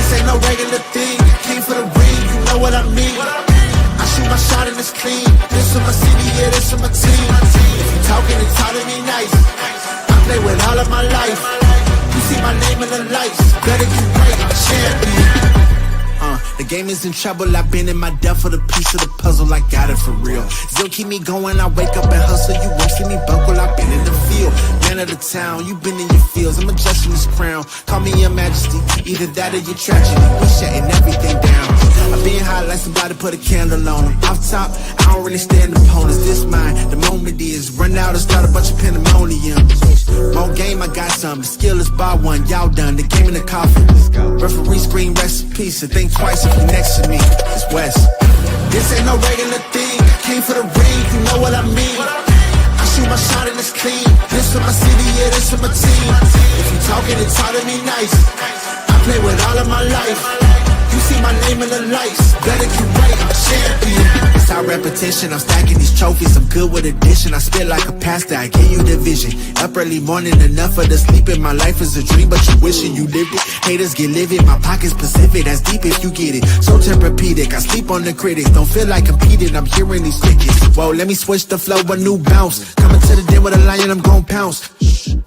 This ain't no regular thing. I came for the ring, you know what I mean. I shoot my shot and it's clean. This is my city, yeah, this is my team. If you talking and talking me nice, I play with all of my life. You see my name in the lights, better get right, I'm a champion. The game is in trouble, I've been in my depth for the piece of the puzzle, I got it for real. Still keep me going, I wake up and hustle, you won't see me buckle, I've been in the field. Man of the town, you been in your fields, I'm adjusting this crown. Call me your majesty, either that or your tragedy. We shutting everything down. I've been high like somebody put a candle on them. Off top, I don't really stand opponents, this mine. The moment is, run out and start a bunch of pandemonium. More game, I got some, the skill is bar one, y'all done, the game in the coffin. Referee screen, rest in peace, and think twice if you next to me, it's West. This ain't no regular thing, I came for the ring, you know what I mean. I shoot my shot and it's clean, this is my city, yeah, this is my team. If you talking and talk to me nice, I play with all of my life. You see my name in the lights, better get right, I'm a champion. It's our repetition, I'm stacking these trophies, I'm good with addition. I spit like a pastor, I give you the vision. Up early morning, enough for the sleeping. My life is a dream, but you wishing you lived it. Haters get livid, my pocket's Pacific, that's deep if you get it. So Tempur-Pedic, I sleep on the critics. Don't feel like competing, I'm hearing these crickets. Whoa, let me switch the flow, a new bounce. Coming to the den with a lion, I'm gon' pounce.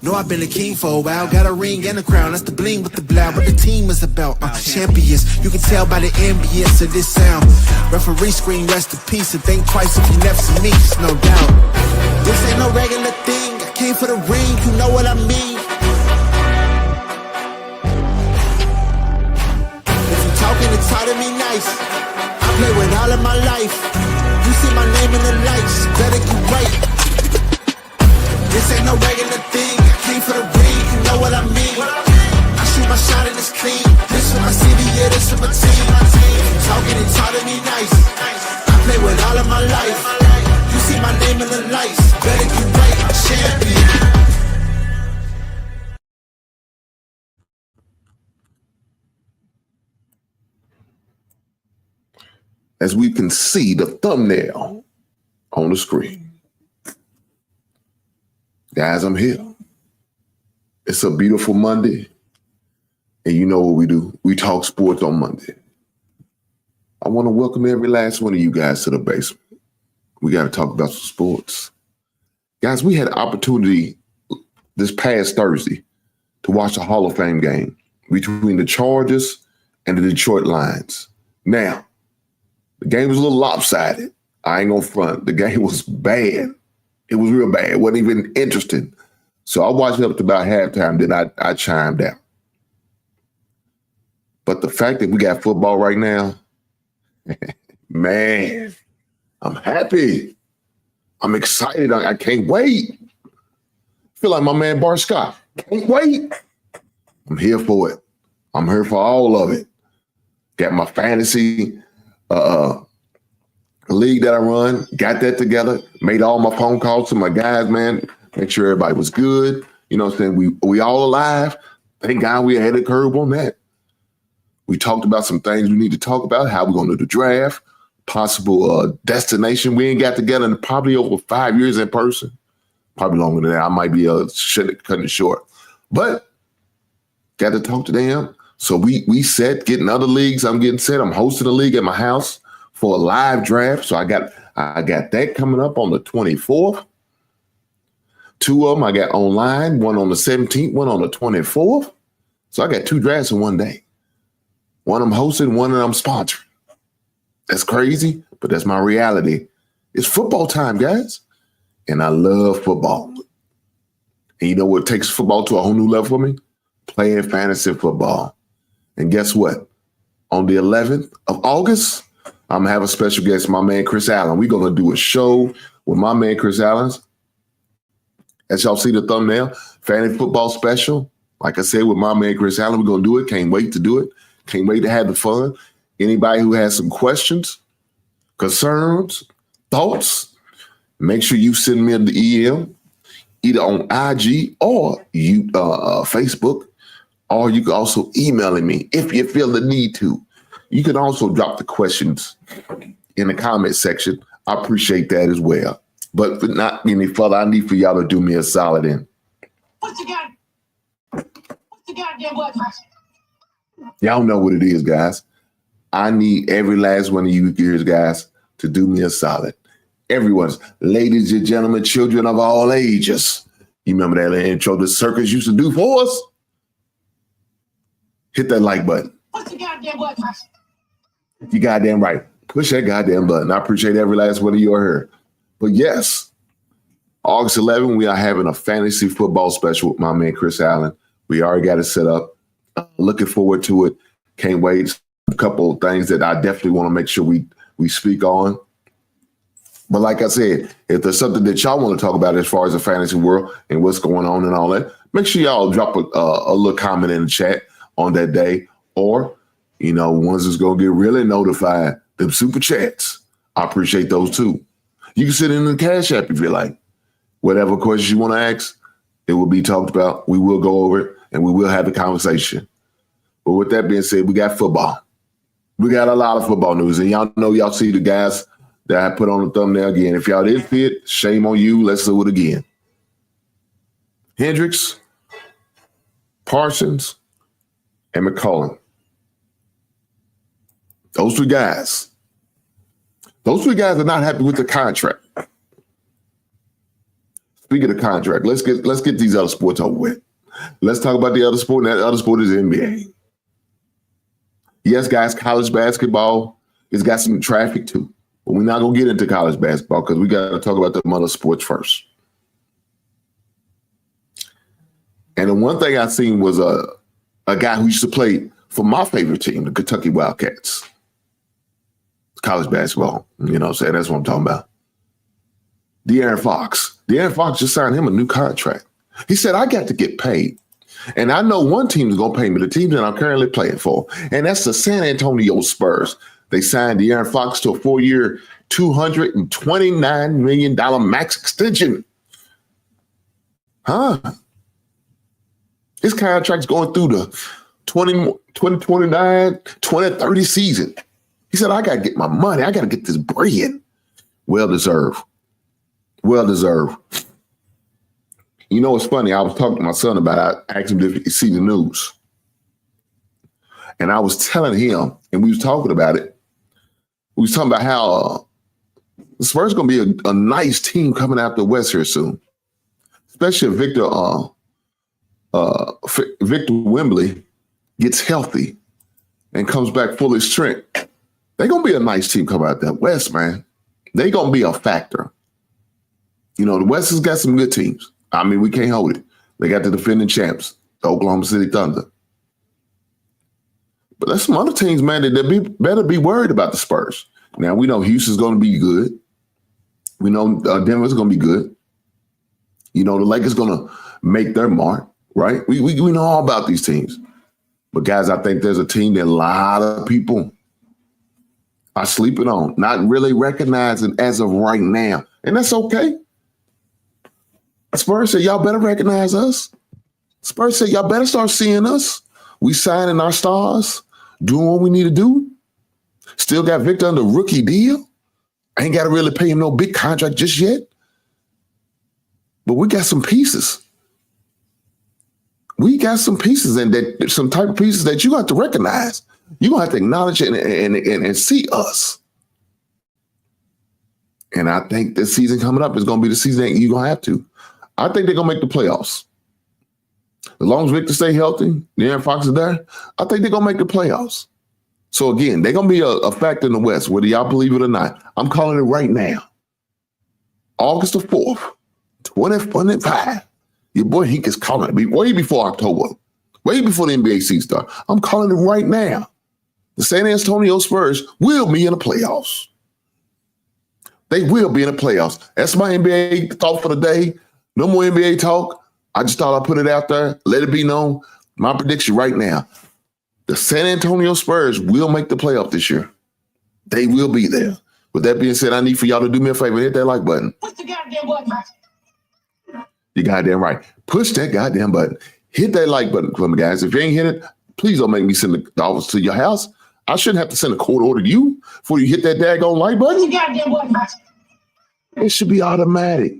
Know I've been a king for a while, got a ring and a crown. That's the bling with the blow, what the team is about. Champions, you can tell by the ambience of this sound. Referee screen, rest in peace, and think twice if you never see me, it's no doubt. This ain't no regular thing, I came for the ring, you know what I mean. If you talking and talk to me nice, I play with all of my life. You see my name in the lights, better get right. This ain't no regular thing, I came for the ring, you know what I mean. I shoot my shot and it's clean, this is my city, yeah, this is my team. If you talking and talk to me nice, I play with all of my life. You see my name in the lights, better get right, I'm a champion. As we can see the thumbnail on the screen. Guys, I'm here. It's a beautiful Monday. And you know what we do? We talk sports on Monday. I want to welcome every last one of you guys to the basement. We got to talk about some sports. Guys, we had an opportunity this past Thursday to watch a Hall of Fame game between the Chargers and the Detroit Lions. Now, the game was a little lopsided. I ain't gonna front. The game was bad. It was real bad. It wasn't even interesting. So I watched it up to about halftime, then I chimed out. But the fact that we got football right now, man, I'm happy. I'm excited. I can't wait. I feel like my man Bart Scott. Can't wait. I'm here for it. I'm here for all of it. Got my fantasy league that I run, got that together, made all my phone calls to my guys, man, make sure everybody was good. You know what I'm saying? We all alive. Thank God we ahead of the curve on that. We talked about some things we need to talk about, how we're going to do the draft, possible destination. We ain't got together in probably over 5 years in person. Probably longer than that. I might be cutting it short. But got to talk to them. So we set, getting other leagues. I'm getting set. I'm hosting a league at my house for a live draft. So I got that coming up on the 24th. 2 of them I got online, one on the 17th, one on the 24th. So I got 2 drafts in one day. One I'm hosting, one that I'm sponsoring. That's crazy, but that's my reality. It's football time, guys. And I love football. And you know what takes football to a whole new level for me? Playing fantasy football. And guess what? On the 11th of August, I'm going to have a special guest, my man Chris Allen. We're going to do a show with my man Chris Allen. As y'all see the thumbnail, fantasy football special. Like I said, with my man Chris Allen, we're going to do it. Can't wait to do it. Can't wait to have the fun. Anybody who has some questions, concerns, thoughts, make sure you send me the EM, either on IG or Facebook, or you can also email me if you feel the need to. You can also drop the questions in the comment section. I appreciate that as well. But for not any further, I need for y'all to do me a solid in. What's the goddamn button? Y'all know what it is, guys. I need every last one of you gears, guys, to do me a solid. Everyone's, ladies and gentlemen, children of all ages. You remember that intro the circus used to do for us? Hit that like button. What's the goddamn button? You goddamn right. Push that goddamn button. I appreciate every last one of you are here. But yes, August 11th, we are having a fantasy football special with my man Chris Allen. We already got it set up. Looking forward to it. Can't wait. A couple of things that I definitely want to make sure we speak on. But like I said, if there's something that y'all want to talk about as far as the fantasy world and what's going on and all that, make sure y'all drop a little comment in the chat on that day. Or, ones that's going to get really notified, them super chats. I appreciate those too. You can sit in the Cash App if you like. Whatever questions you want to ask, it will be talked about. We will go over it and we will have a conversation. But with that being said, we got football. We got a lot of football news. And y'all see the guys that I put on the thumbnail again. If y'all didn't see it, shame on you. Let's do it again. Hendricks, Parsons, and McLaurin. Those three guys are not happy with the contract. Speaking of contract, let's get these other sports over with. Let's talk about the other sport, and that other sport is NBA. Yes, guys, college basketball has got some traffic too. But we're not going to get into college basketball because we got to talk about the other sports first. And the one thing I seen was a guy who used to play for my favorite team, the Kentucky Wildcats. College basketball, you know what I'm saying? That's what I'm talking about. De'Aaron Fox. De'Aaron Fox just signed him a new contract. He said, I got to get paid. And I know one team is going to pay me, the team that I'm currently playing for, and that's the San Antonio Spurs. They signed De'Aaron Fox to a 4-year, $229 million max extension. His contract's going through the 2029, 2030 season. He said, I got to get my money. I got to get this bread. Well-deserved. Well-deserved. You know, it's funny. I was talking to my son about it. I asked him if he see the news. And I was telling him, and we was talking about it. We was talking about how the Spurs going to be a nice team coming out the West here soon. Especially if Victor Wembley gets healthy and comes back full of strength. They're going to be a nice team coming out that West, man. They're going to be a factor. The West has got some good teams. I mean, we can't hold it. They got the defending champs, the Oklahoma City Thunder. But there's some other teams, man, that better be worried about the Spurs. Now, we know Houston's going to be good. We know Denver's going to be good. The Lakers going to make their mark, right? We know all about these teams. But, guys, I think there's a team that a lot of people are sleeping on, not really recognizing as of right now. And that's okay. Spurs said, y'all better recognize us. Spurs said, y'all better start seeing us. We signing our stars, doing what we need to do. Still got Victor under rookie deal. I ain't got to really pay him no big contract just yet. But we got some pieces. We got some pieces, and that some type of pieces that you have to recognize. You're going to have to acknowledge it and see us. And I think this season coming up is going to be the season that you're going to have to. I think they're going to make the playoffs. As long as Victor stay healthy, De'Aaron Fox is there, I think they're going to make the playoffs. So, again, they're going to be a factor in the West, whether y'all believe it or not. I'm calling it right now. August the 4th, 2025. Your boy Hink is calling it way before October, way before the NBA season starts. I'm calling it right now. The San Antonio Spurs will be in the playoffs. They will be in the playoffs. That's my NBA thought for the day. No more NBA talk. I just thought I'd put it out there. Let it be known. My prediction right now. The San Antonio Spurs will make the playoff this year. They will be there. With that being said, I need for y'all to do me a favor. Hit that like button. Push the goddamn button. You goddamn right. Push that goddamn button. Hit that like button for me, guys. If you ain't hit it, please don't make me send the office to your house. I shouldn't have to send a court order to you before you hit that daggone like button. Push the goddamn button. It should be automatic.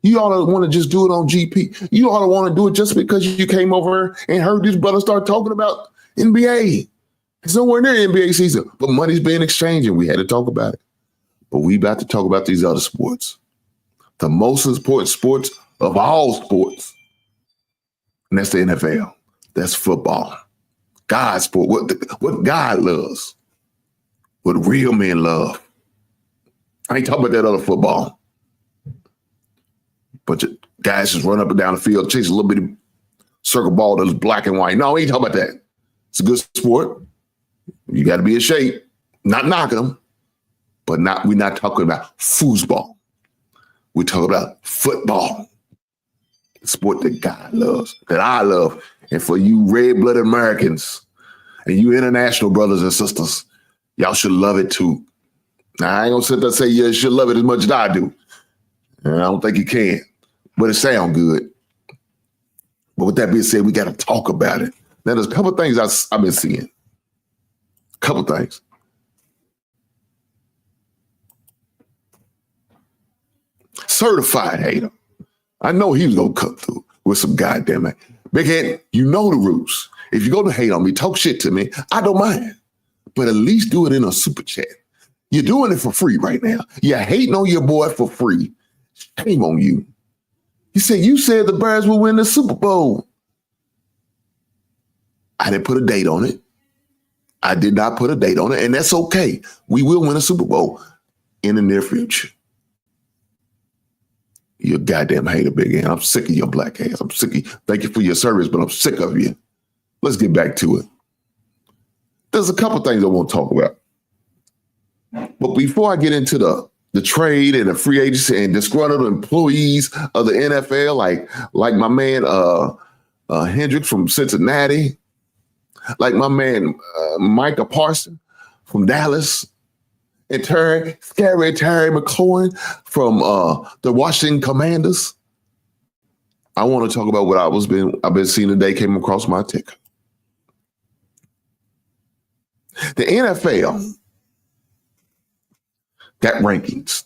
You ought to want to just do it on GP. You ought to want to do it just because you came over and heard this brother start talking about NBA. It's nowhere near NBA season, but money's being exchanged, and we had to talk about it. But we about to talk about these other sports. The most important sports of all sports. And that's the NFL. That's football. God's sport. What God loves. What real men love. I ain't talking about that other football. Bunch of guys just run up and down the field, chase a little bitty circle ball that's black and white. No, we ain't talking about that. It's a good sport. You got to be in shape. Not knocking them, but we're not talking about foosball. We're talking about football. The sport that God loves, that I love. And for you red-blooded Americans and you international brothers and sisters, y'all should love it too. Now, I ain't going to sit there and say you should love it as much as I do. And I don't think you can, but it sounds good. But with that being said, we got to talk about it. Now, there's a couple of things I've been seeing. Couple things. Certified hater. I know he was going to cut through with some goddamn it. Big head, you know the rules. If you're going to hate on me, talk shit to me, I don't mind. But at least do it in a super chat. You're doing it for free right now. You're hating on your boy for free. Shame on you. You said the Bears will win the Super Bowl. I didn't put a date on it. I did not put a date on it, and that's okay. We will win a Super Bowl in the near future. You goddamn hater, big hand. I'm sick of your black ass. I'm sick of you. Thank you for your service, but I'm sick of you. Let's get back to it. There's a couple things I want to talk about. But before I get into the trade and the free agency and disgruntled employees of the NFL, like my man Hendrick from Cincinnati, like my man Micah Parsons from Dallas, and Terry McLaurin from the Washington Commanders. I want to talk about what I've been seeing today, came across my ticker. The NFL got rankings.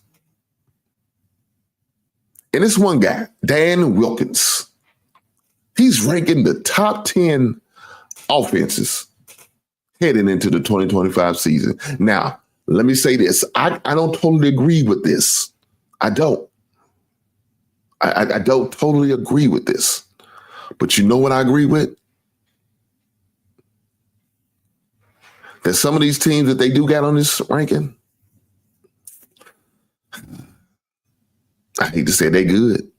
And this one guy, Dan Wilkins, he's ranking the top 10 offenses heading into the 2025 season. Now, let me say this. I don't totally agree with this. I don't. I don't totally agree with this. But you know what I agree with? That some of these teams that they do got on this ranking, I hate to say they good.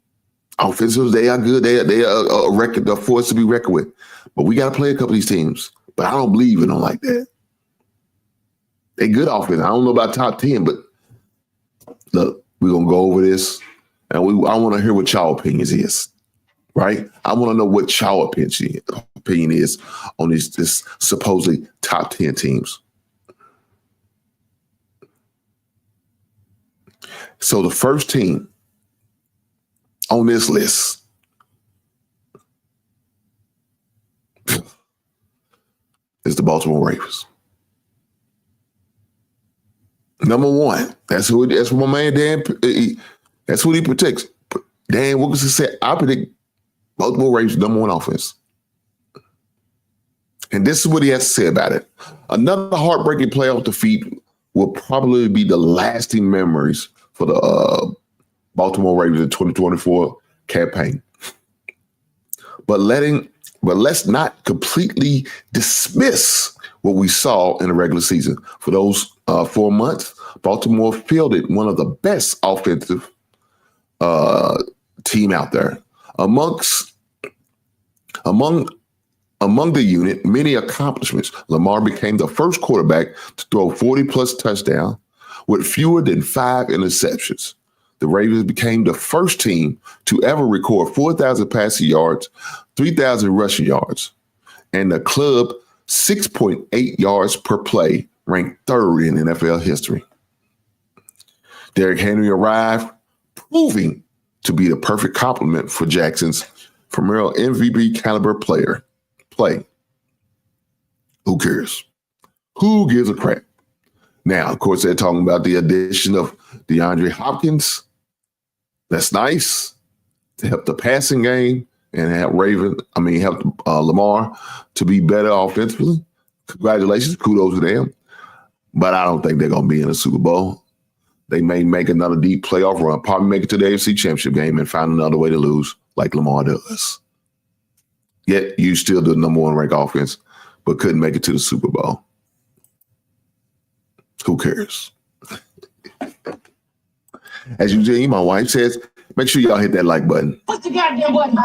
Offensively, they are good. They are a force to be reckoned with. But we got to play a couple of these teams. But I don't believe in them like that. They good offense. I don't know about top 10, but look, we're going to go over this. And I want to hear what y'all opinions is. Right? I want to know what y'all opinion is on this supposedly top 10 teams. So the first team on this list is the Baltimore Ravens. Number one, that's what my man Dan. That's what he predicts. Dan Wilkinson said, "I predict Baltimore Ravens number one offense." And this is what he has to say about it. Another heartbreaking playoff defeat will probably be the lasting memories for the Baltimore Ravens in 2024 campaign. But let's not completely dismiss what we saw in the regular season. For those 4 months, Baltimore fielded one of the best offensive team out there. Among the unit, many accomplishments. Lamar became the first quarterback to throw 40-plus touchdowns with fewer than 5 interceptions. The Ravens became the first team to ever record 4,000 passing yards, 3,000 rushing yards, and the club 6.8 yards per play, ranked third in NFL history. Derrick Henry arrived, proving to be the perfect complement for Jackson's premier MVP caliber play. Who cares? Who gives a crap? Now, of course, they're talking about the addition of DeAndre Hopkins. That's nice to help the passing game and help Lamar to be better offensively. Congratulations, kudos to them. But I don't think they're going to be in the Super Bowl. They may make another deep playoff run, probably make it to the AFC Championship game and find another way to lose like Lamar does. Yet you still the number one ranked offense, but couldn't make it to the Super Bowl. Who cares? As you see, my wife says, make sure y'all hit that like button. What's the goddamn button?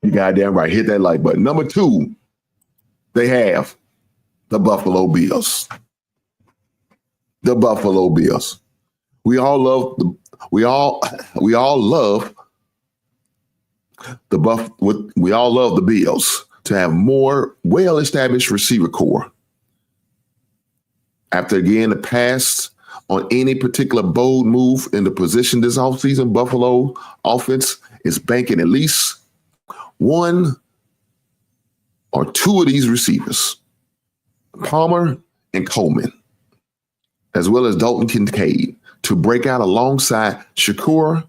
You goddamn right. Hit that like button. Number 2, they have the Buffalo Bills. The Buffalo Bills. We all love the Bills to have more well-established receiver core. After again the pass on any particular bold move in the position this offseason, Buffalo offense is banking at least 1 or 2 of these receivers, Palmer and Coleman, as well as Dalton Kincaid, to break out alongside Shakur,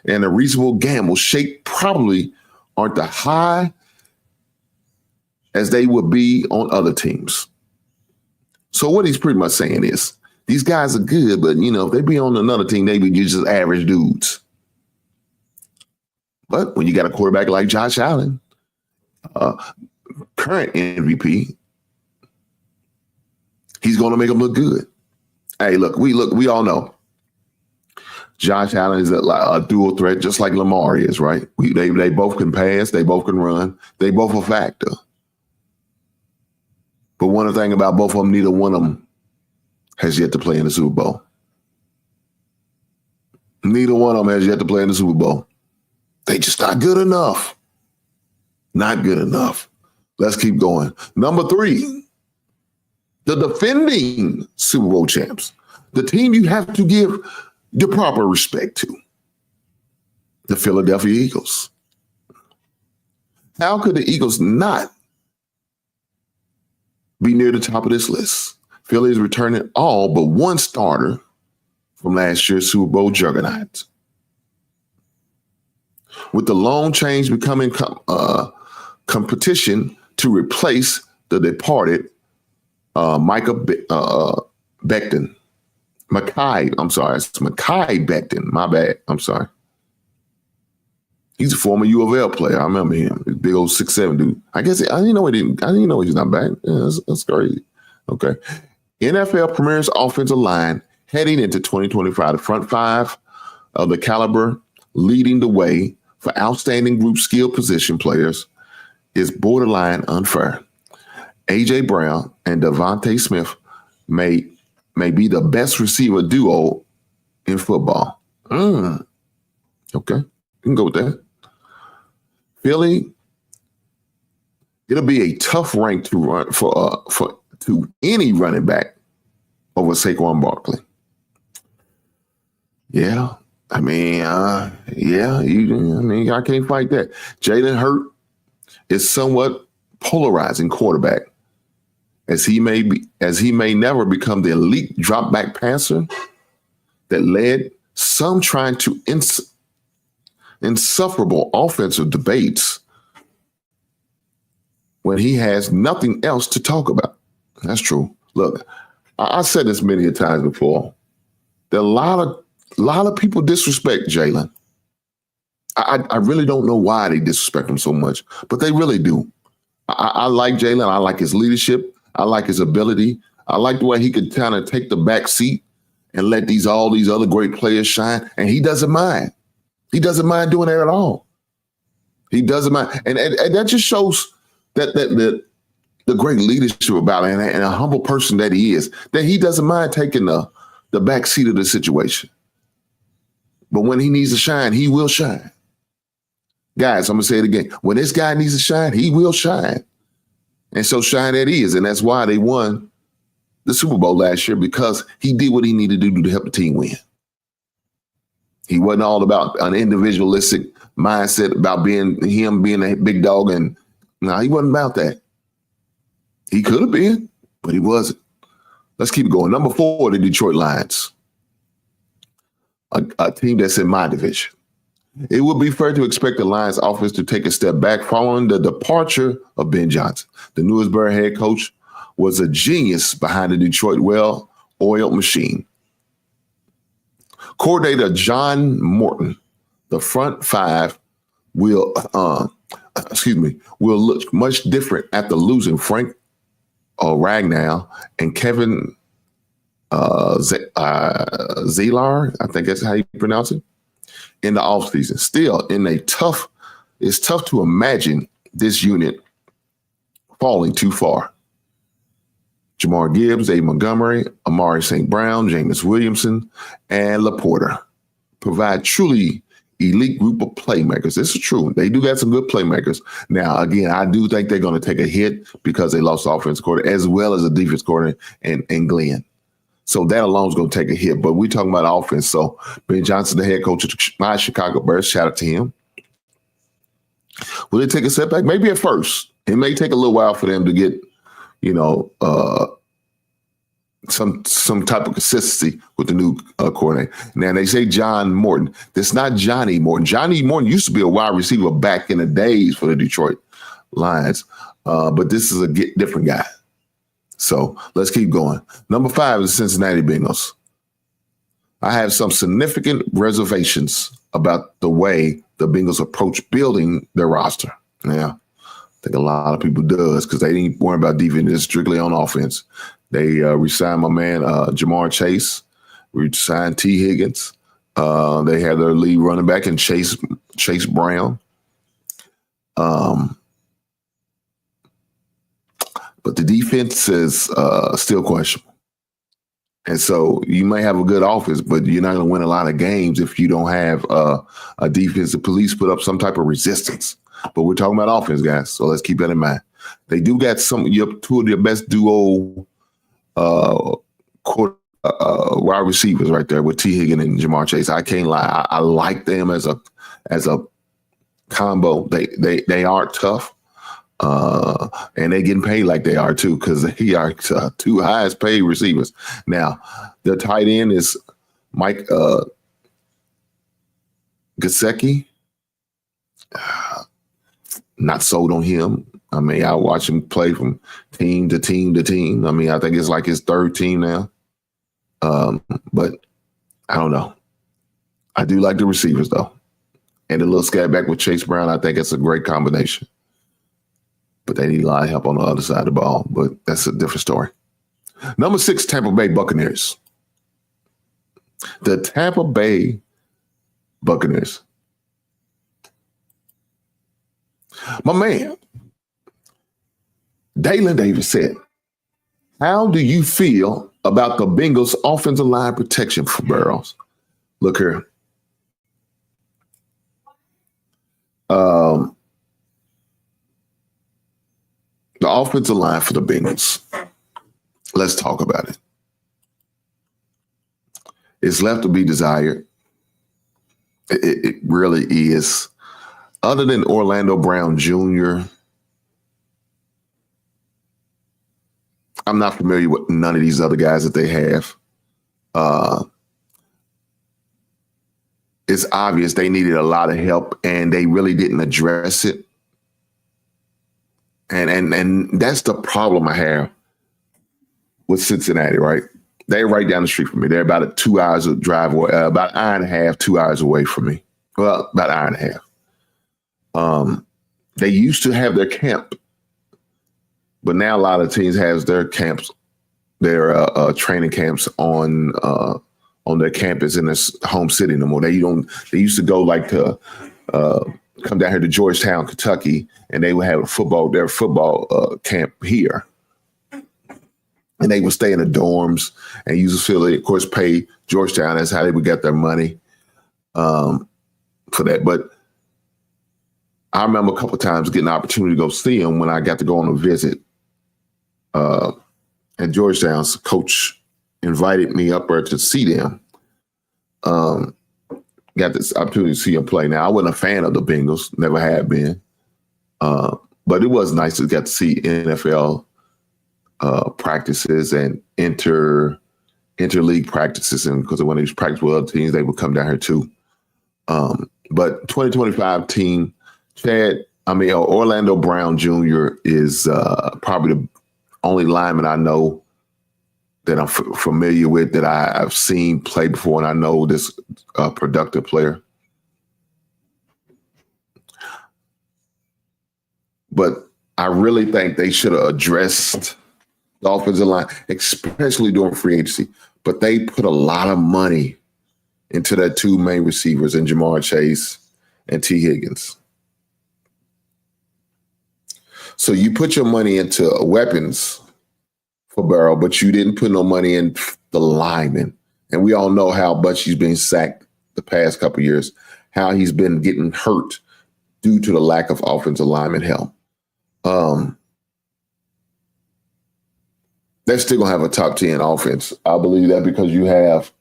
and a reasonable gamble shape probably aren't the high as they would be on other teams. So what he's pretty much saying is these guys are good, but if they be on another team, they be just average dudes. But when you got a quarterback like Josh Allen, current MVP, he's going to make them look good. Hey, we all know Josh Allen is a dual threat, just like Lamar is, right? They both can pass, they both can run, they both a factor. But one thing about both of them, neither one of them has yet to play in the Super Bowl. Neither one of them has yet to play in the Super Bowl. They just not good enough. Not good enough. Let's keep going. Number 3, the defending Super Bowl champs, the team you have to give the proper respect to, the Philadelphia Eagles. How could the Eagles not be near the top of this list? Philly is returning all but 1 starter from last year's Super Bowl juggernaut. With the long change becoming competition to replace the departed Micah Becton. It's Mekhi Becton. My bad. I'm sorry. He's a former U of L player. I remember him. This big old 6'7" dude. I didn't know he's not back. Yeah, that's crazy. Okay. NFL premier's offensive line heading into 2025. The front 5 of the caliber leading the way for outstanding group skill position players is borderline unfair. A.J. Brown and Devontae Smith may be the best receiver duo in football. Okay, you can go with that. Philly, it'll be a tough rank to run to any running back over Saquon Barkley. Yeah, I can't fight that. Jalen Hurts is somewhat polarizing quarterback, as he may never become the elite drop back passer that led some trying to insufferable offensive debates when he has nothing else to talk about. That's true. Look, I said this many a times before. There are a lot of people disrespect Jalen. I really don't know why they disrespect him so much, but they really do. I like Jalen. I like his leadership. I like his ability. I like the way he could kind of take the back seat and let all these other great players shine. And he doesn't mind. He doesn't mind doing that at all. He doesn't mind. And that just shows that the great leadership about him and a humble person that he is, that he doesn't mind taking the back seat of the situation. But when he needs to shine, he will shine. Guys, I'm going to say it again. When this guy needs to shine, he will shine. And so shine that he is. And that's why they won the Super Bowl last year, because he did what he needed to do to help the team win. He wasn't all about an individualistic mindset about being a big dog. And no, he wasn't about that. He could have been, but he wasn't. Let's keep going. Number 4, the Detroit Lions, a team that's in my division. It would be fair to expect the Lions offense to take a step back following the departure of Ben Johnson. The Newsbury head coach was a genius behind the Detroit well-oiled machine. Coordinator John Morton, the front five will look much different after losing Frank Ragnow and Kevin Zelar, I think that's how you pronounce it, in the offseason. Still, it's tough to imagine this unit falling too far. Jamar Gibbs, A. Montgomery, Amari St. Brown, Jameis Williamson, and LaPorta provide truly elite group of playmakers. This is true. They do got some good playmakers. Now, again, I do think they're going to take a hit because they lost the offense coordinator as well as a defense coordinator and Glenn. So that alone is going to take a hit. But we're talking about offense. So Ben Johnson, the head coach of my Chicago Bears, shout out to him. Will they take a setback? Maybe at first. It may take a little while for them to get, some type of consistency with the new coordinator. Now, they say John Morton. That's not Johnny Morton. Johnny Morton used to be a wide receiver back in the days for the Detroit Lions, but this is a different guy. So let's keep going. Number 5 is Cincinnati Bengals. I have some significant reservations about the way the Bengals approach building their roster. Now, I think a lot of people does because they didn't worry about defense, it's strictly on offense. They re-signed my man Jamar Chase, re-signed T. Higgins. They had their lead running back in Chase Brown. But the defense is still questionable. And so you may have a good offense, but you're not going to win a lot of games if you don't have a defensive police put up some type of resistance. But we're talking about offense, guys, so let's keep that in mind. They do got two of their best duo wide receivers right there with T. Higgins and Jamar Chase. I can't lie. I like them as a combo. They are tough. And they getting paid like they are too, because they are two highest paid receivers. Now, their tight end is Mike Gesicki. Not sold on him. I mean, I watch him play from team to team to team. I mean, I think it's like his third team now. But I don't know. I do like the receivers, though. And the little scat back with Chase Brown, I think it's a great combination. But they need a lot of help on the other side of the ball. But that's a different story. Number 6, Tampa Bay Buccaneers. The Tampa Bay Buccaneers. My man, Dalen Davis said, how do you feel about the Bengals offensive line protection for Burrows? Look here. The offensive line for the Bengals. Let's talk about it. It's left to be desired. It really is. Other than Orlando Brown Jr., I'm not familiar with none of these other guys that they have. It's obvious they needed a lot of help, and they really didn't address it. And that's the problem I have with Cincinnati, right? They're right down the street from me. They're about 2 hours of drive away, about an hour and a half, 2 hours away from me. Well, about an hour and a half. They used to have their camp, but now a lot of teams has their camps, their training camps on their campus in their home city no more. They used to go like to come down here to Georgetown, Kentucky, and they would have their football camp here. And they would stay in the dorms and use the facility, of course, pay Georgetown. That's how they would get their money for that. But I remember a couple of times getting an opportunity to go see them when I got to go on a visit at Georgetown's coach invited me up there to see them. Got this opportunity to see them play. Now, I wasn't a fan of the Bengals, never had been. But it was nice to get to see NFL practices and interleague practices. And because when they practice with other teams, they would come down here too. But 2025 team, Orlando Brown Jr. is probably the only lineman I know that I'm familiar with, that I've seen play before, and I know this productive player. But I really think they should have addressed the offensive line, especially during free agency. But they put a lot of money into their two main receivers in Jamar Chase and T. Higgins. So you put your money into weapons for Burrow, but you didn't put no money in the linemen. And we all know how much he's been sacked the past couple of years, how he's been getting hurt due to the lack of offensive lineman help. They're still going to have a top 10 offense. I believe that because you have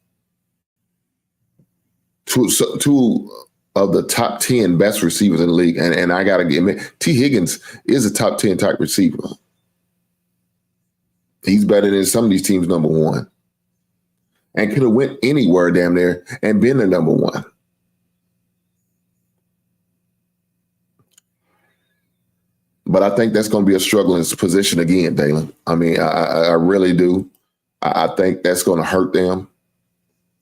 two of the top 10 best receivers in the league. And I got to give him, T. Higgins is a top 10 type receiver. He's better than some of these teams' number one. And could have went anywhere damn near and been the number one. But I think that's going to be a struggling position again, Dalen. I mean, I really do. I think that's going to hurt them.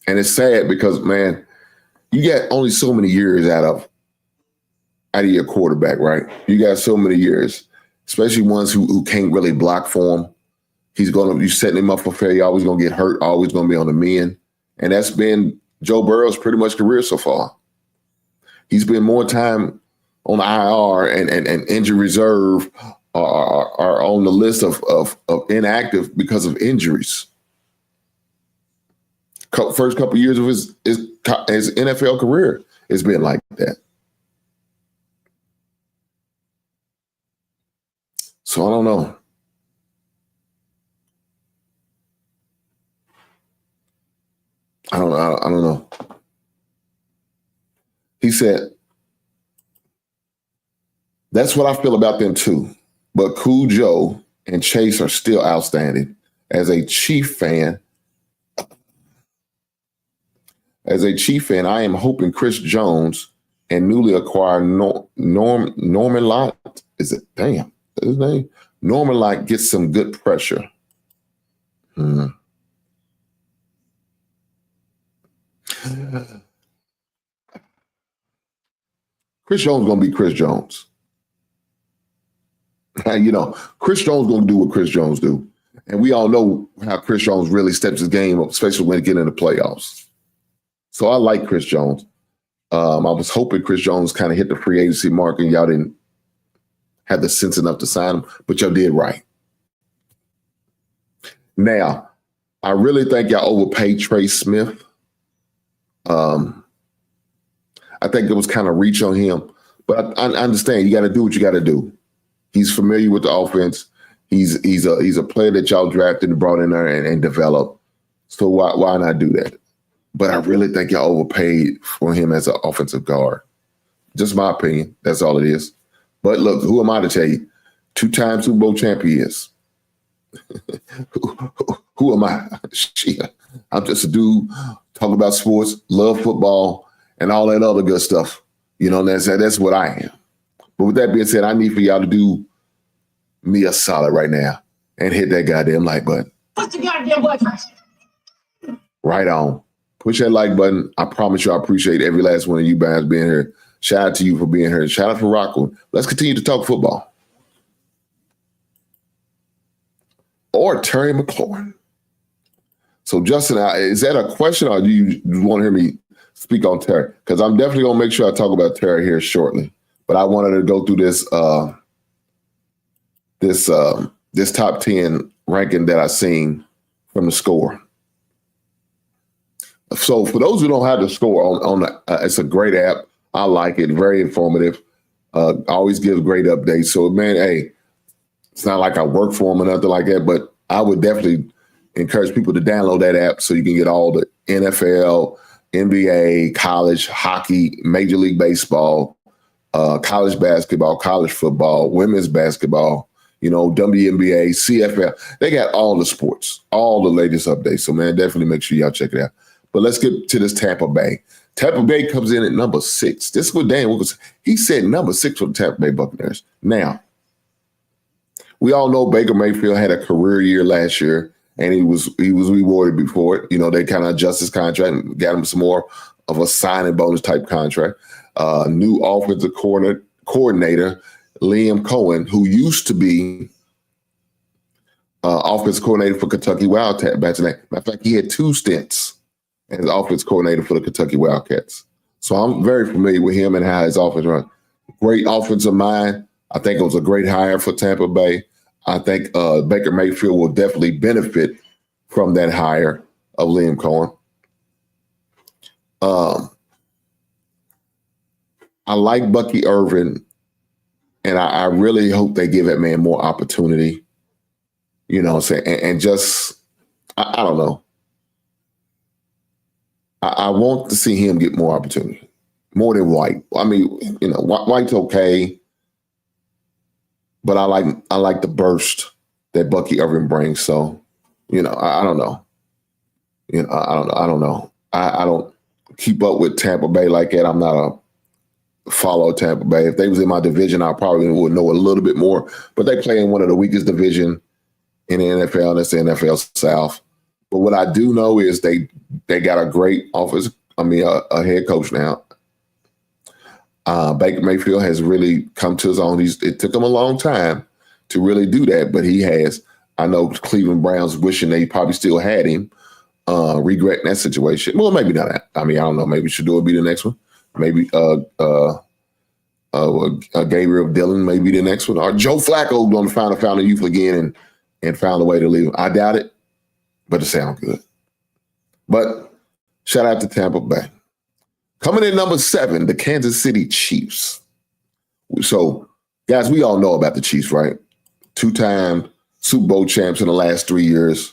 And it's sad because, man, you got only so many years out of your quarterback, right? You got so many years, especially ones who can't really block for him. You're setting him up for failure, always going to get hurt, always going to be on the mend. And that's been Joe Burrow's pretty much career so far. He's been more time on the IR and injury reserve are on the list of inactive because of injuries. First couple of years of his NFL career has been like that. So I don't know. I don't know. He said, that's what I feel about them too. But Cool Joe and Chase are still outstanding. As a Chief fan, I am hoping Chris Jones and newly acquired Norman Lott, is it? Damn, is his name? Norman Lott gets some good pressure. Chris Jones going to be Chris Jones. Chris Jones going to do what Chris Jones do. And we all know how Chris Jones really steps his game up, especially when he get in the playoffs. So I like Chris Jones. I was hoping Chris Jones kind of hit the free agency mark and y'all didn't have the sense enough to sign him, but y'all did right. Now, I really think y'all overpaid Trey Smith. I think it was kind of reach on him, but I understand you got to do what you got to do. He's familiar with the offense. He's a player that y'all drafted and brought in there and developed. So why not do that? But I really think y'all overpaid for him as an offensive guard. Just my opinion. That's all it is. But look, who am I to tell you? 2-time Super Bowl champion is. Who am I? Shit. I'm just a dude talking about sports, love football, and all that other good stuff. That's what I am. But with that being said, I need for y'all to do me a solid right now and hit that goddamn like button. Push the goddamn button. Right on. Push that like button. I promise you I appreciate every last one of you guys being here. Shout out to you for being here. Shout out for Rocco. Let's continue to talk football. Or Terry McLaurin. So, Justin, is that a question or do you want to hear me speak on Terry? Because I'm definitely going to make sure I talk about Terry here shortly. But I wanted to go through this top 10 ranking that I've seen from the score. So for those who don't have the score it's a great app. I like it. Very informative. Always gives great updates. So, man, hey, it's not like I work for them or nothing like that, but I would definitely encourage people to download that app so you can get all the NFL, NBA, college, hockey, Major League Baseball, college basketball, college football, women's basketball, WNBA, CFL. They got all the sports, all the latest updates. So, man, definitely make sure y'all check it out. But let's get to this Tampa Bay. Tampa Bay comes in at number 6. This is what Dan Wilkins, he said number 6 for the Tampa Bay Buccaneers. Now, we all know Baker Mayfield had a career year last year, and he was rewarded before it. You know, they kind of adjusted his contract and got him some more of a signing bonus type contract. New offensive coordinator, Liam Cohen, who used to be offensive coordinator for Kentucky Wildcats. Matter of fact, he had 2 stints as offensive coordinator for the Kentucky Wildcats. So I'm very familiar with him and how his offense runs. Great offensive mind. I think it was a great hire for Tampa Bay. I think Baker Mayfield will definitely benefit from that hire of Liam Cohen. I like Bucky Irvin, and I really hope they give that man more opportunity. You know what I'm saying? And just, I don't know. I want to see him get more opportunity, more than White. I mean, you know, White's okay, but I like the burst that Bucky Irvin brings. So, you know, I don't know. You know, I don't know. I don't keep up with Tampa Bay like that. I'm not a follow Tampa Bay. If they was in my division, I probably would know a little bit more. But they play in one of the weakest division in the NFL, and that's the NFL South. But what I do know is they got a great a head coach now. Baker Mayfield has really come to his own. It took him a long time to really do that, but he has. I know Cleveland Browns wishing they probably still had him, regretting that situation. Well, maybe not that. I mean, I don't know. Maybe Shador be the next one. Maybe Gabriel Dillon may be the next one. Or Joe Flacco going to find a fountain of youth again and found a way to leave him. I doubt it, but it sounds good. But shout out to Tampa Bay. Coming in number 7, the Kansas City Chiefs. So, guys, we all know about the Chiefs, right? 2-time Super Bowl champs in the last 3 years.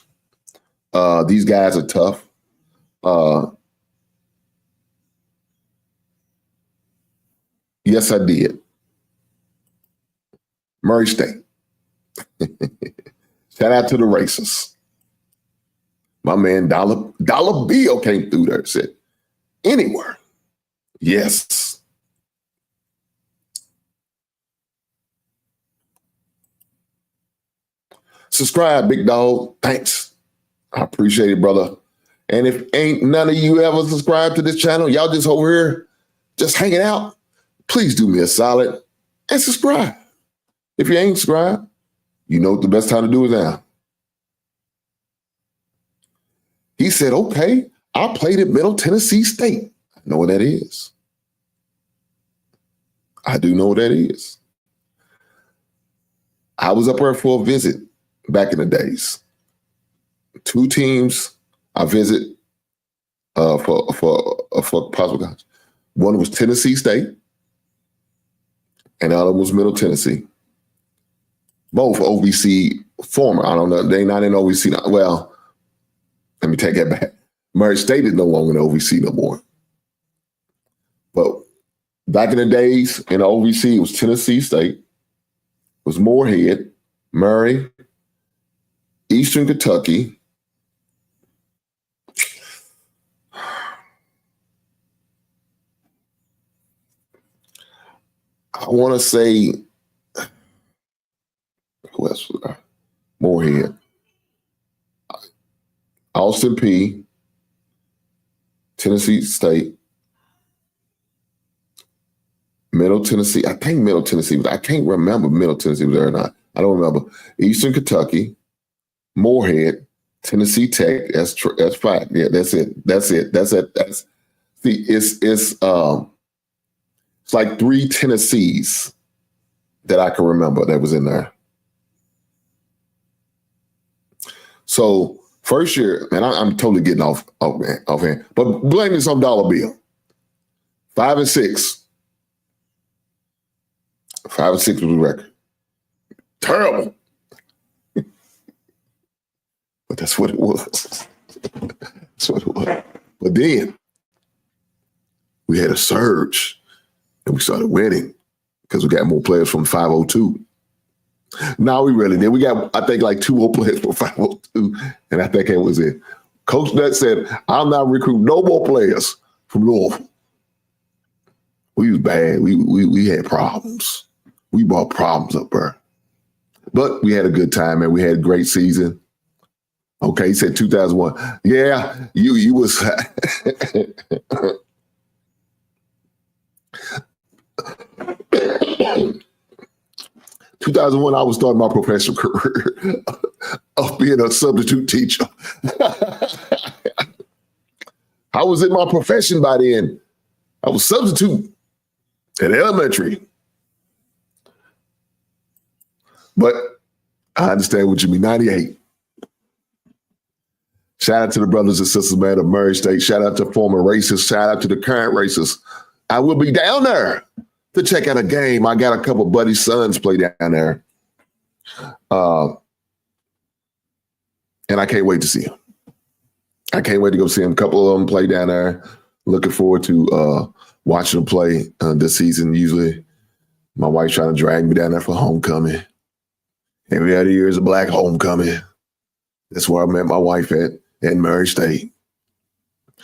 These guys are tough. Yes, I did. Murray State. Shout out to the racists. My man Dollar Bill came through there and said, anywhere. Yes. Subscribe, big dog. Thanks. I appreciate it, brother. And if ain't none of you ever subscribed to this channel, y'all just over here just hanging out, please do me a solid and subscribe. If you ain't subscribed, you know what the best time to do is now. He said, okay, I played at Middle Tennessee State. I know what that is. I do know what that is. I was up there for a visit back in the days. 2 teams I visit for possible college. One was Tennessee State, and the other was Middle Tennessee. Both OVC former. I don't know. They're not in OVC now. Well, let me take that back. Murray State is no longer in OVC no more. But back in the days in OVC, it was Tennessee State, it was Moorhead, Murray, Eastern Kentucky. I want to say, who else was there? Moorhead. Austin P, Tennessee State, Middle Tennessee. I think Middle Tennessee, but I can't remember Middle Tennessee was there or not. I don't remember. Eastern Kentucky, Moorhead, Tennessee Tech. That's 5. Yeah, that's it. It's like 3 Tennessees that I can remember that was in there. So first year, man, I'm totally getting off hand. But blame this on Dollar Bill. 5 and 6. 5 and 6 was the record. Terrible. But that's what it was. That's what it was. But then we had a surge and we started winning because we got more players from 502. No, we really did. We got, I think, like 2 more players from 502, and I think that was it. Coach Nutt said, I'm not recruiting no more players from Louisville. We was bad. We had problems. We brought problems up, bro. But we had a good time, man. We had a great season. Okay, he said 2001. Yeah, you was 2001, I was starting my professional career of being a substitute teacher. I was in my profession by then. I was substitute at elementary. But I understand what you mean. 98. Shout out to the brothers and sisters, man, of Murray State. Shout out to former racists. Shout out to the current racists. I will be down there to check out a game. I got a couple of buddies' sons play down there. And I can't wait to see them. I can't wait to go see them. A couple of them play down there. Looking forward to watching them play this season. Usually my wife's trying to drag me down there for homecoming. Every other year is a black homecoming. That's where I met my wife at Murray State.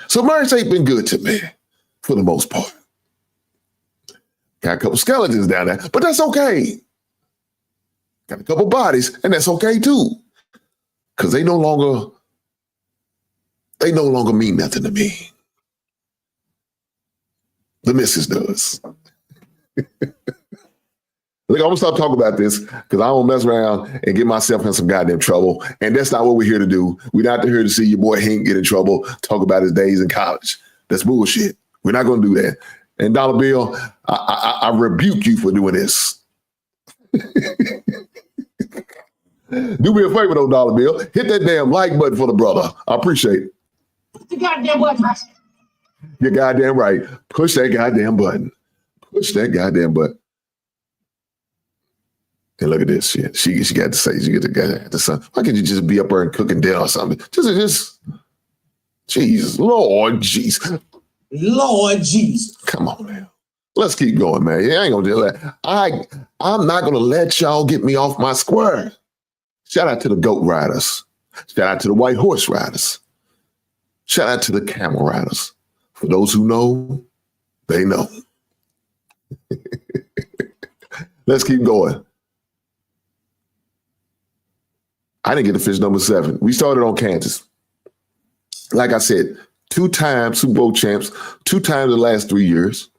So Murray State been good to me for the most part. Got a couple skeletons down there, but that's okay. Got a couple bodies, and that's okay too. Because they no longer mean nothing to me. The missus does. Look, I'm gonna stop talking about this because I don't mess around and get myself in some goddamn trouble. And that's not what we're here to do. We're not here to see your boy Hank get in trouble, talk about his days in college. That's bullshit. We're not gonna do that. And Dollar Bill, I rebuke you for doing this. Do me a favor though, Dollar Bill. Hit that damn like button for the brother. I appreciate it. Push the goddamn button. You're goddamn right. Push that goddamn button. Push that goddamn button. And look at this shit. She got to say, she got the son. Why can't you just be up there and cooking dinner or something? Just, Jesus, Lord, jeez. Lord Jesus. Come on, man. Let's keep going, man. I ain't gonna do that. I'm not gonna let y'all get me off my square. Shout out to the goat riders. Shout out to the white horse riders. Shout out to the camel riders. For those who know, they know. Let's keep going. I didn't get to fish number 7. We started on Kansas. Like I said, 2-time Super Bowl champs, 2 times the last 3 years.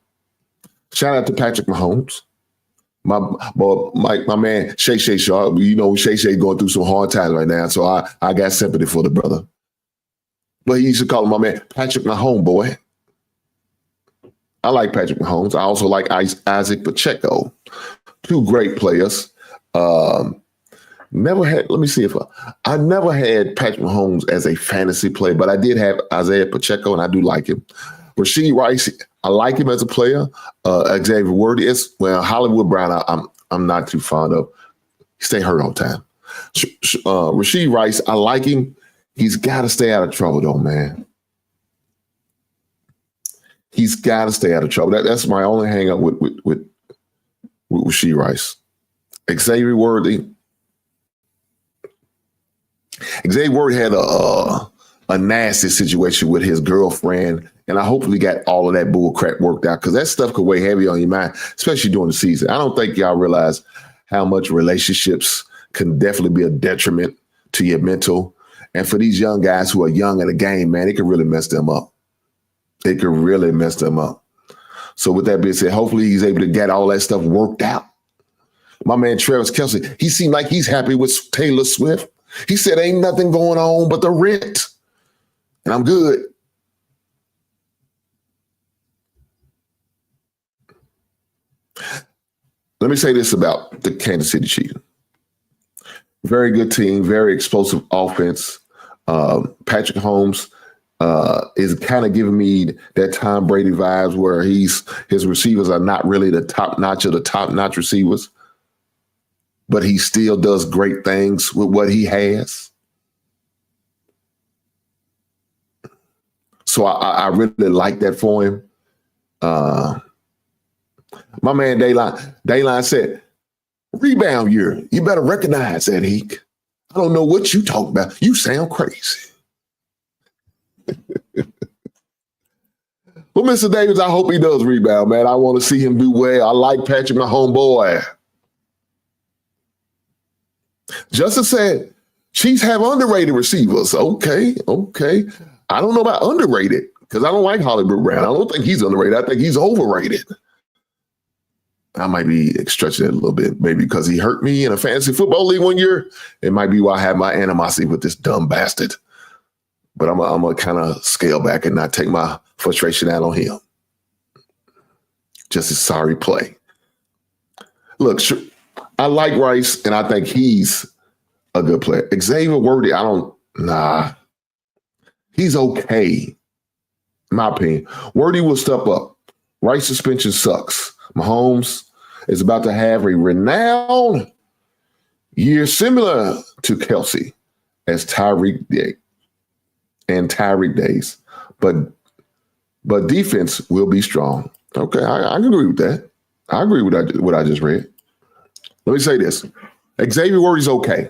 Shout out to Patrick Mahomes. My man, Shay Sharp. You know, Shay going through some hard times right now, so I got sympathy for the brother. But he used to call him my man, Patrick Mahomes, boy. I like Patrick Mahomes. I also like Isaac Pacheco. 2 great players. Never had Patrick Mahomes as a fantasy player, but I did have Isaiah Pacheco, and I do like him. Rashee Rice, I like him as a player. Xavier Word is, well, Hollywood Brown, I'm not too fond of. He stay hurt all the time. Rashee Rice, I like him. He's got to stay out of trouble, though, man. He's got to stay out of trouble. That's my only hang up with Rashee Rice. Xavier Word, Xavier Word had a nasty situation with his girlfriend, and I hopefully got all of that bull crap worked out because that stuff could weigh heavy on your mind, especially during the season. I don't think y'all realize how much relationships can definitely be a detriment to your mental. And for these young guys who are young in the game, man, it can really mess them up. It could really mess them up. So with that being said, hopefully he's able to get all that stuff worked out. My man Travis Kelce, he seemed like he's happy with Taylor Swift. He said, ain't nothing going on but the rent. And I'm good. Let me say this about the Kansas City Chiefs. Very good team, very explosive offense. Patrick Mahomes is kind of giving me that Tom Brady vibes where his receivers are not really the top notch of the top notch receivers, but he still does great things with what he has. So I really like that for him. My man Dayline said, rebound year. You better recognize that, Heek. I don't know what you talk about. You sound crazy. Well, Mr. Davis, I hope he does rebound, man. I want to see him do well. I like Patrick, my homeboy. Justin said, Chiefs have underrated receivers. Okay. I don't know about underrated because I don't like Hollywood Brown. I don't think he's underrated. I think he's overrated. I might be stretching it a little bit, maybe because he hurt me in a fantasy football league one year. It might be why I have my animosity with this dumb bastard. But I'm going to kind of scale back and not take my frustration out on him. Just a sorry play. Look, I like Rice, and I think he's a good player. Xavier Worthy, he's okay, in my opinion. Worthy will step up. Rice suspension sucks. Mahomes is about to have a renowned year similar to Kelsey as Tyreek Day and Tyreek days. But defense will be strong. Okay, I can agree with that. I agree with what I just read. Let me say this. Xavier Worthy's okay.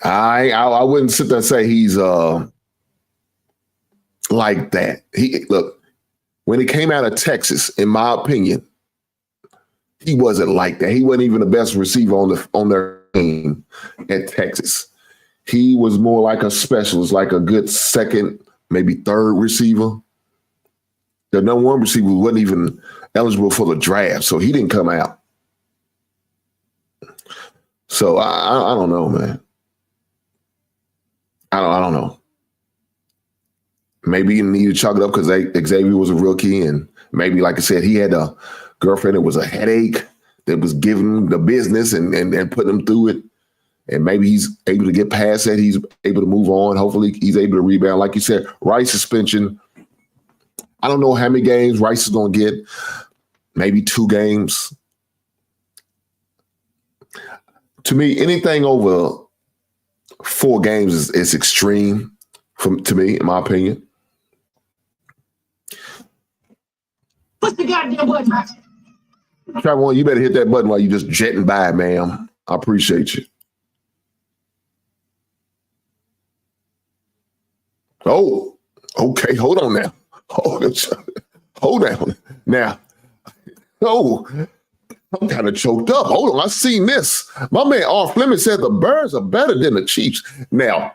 I wouldn't sit there and say he's like that. Look, when he came out of Texas, in my opinion, he wasn't like that. He wasn't even the best receiver on their team at Texas. He was more like a specialist, like a good second, maybe third receiver. The number one receiver wasn't even eligible for the draft, so he didn't come out. So I don't know, man. I don't know. Maybe you need to chalk it up because Xavier was a rookie, and maybe, like I said, he had a girlfriend that was a headache that was giving him the business and putting him through it. And maybe he's able to get past that. He's able to move on. Hopefully he's able to rebound. Like you said, Rice suspension. I don't know how many games Rice is going to get. Maybe 2 games. To me, anything over 4 games is extreme to me, in my opinion. Push the goddamn button. Trayvon, you better hit that button while you just jetting by, ma'am. I appreciate you. Oh, okay. Hold on now. Hold on. Now, I'm kind of choked up. Hold on. I seen this. My man R. Fleming said the Birds are better than the Chiefs. Now,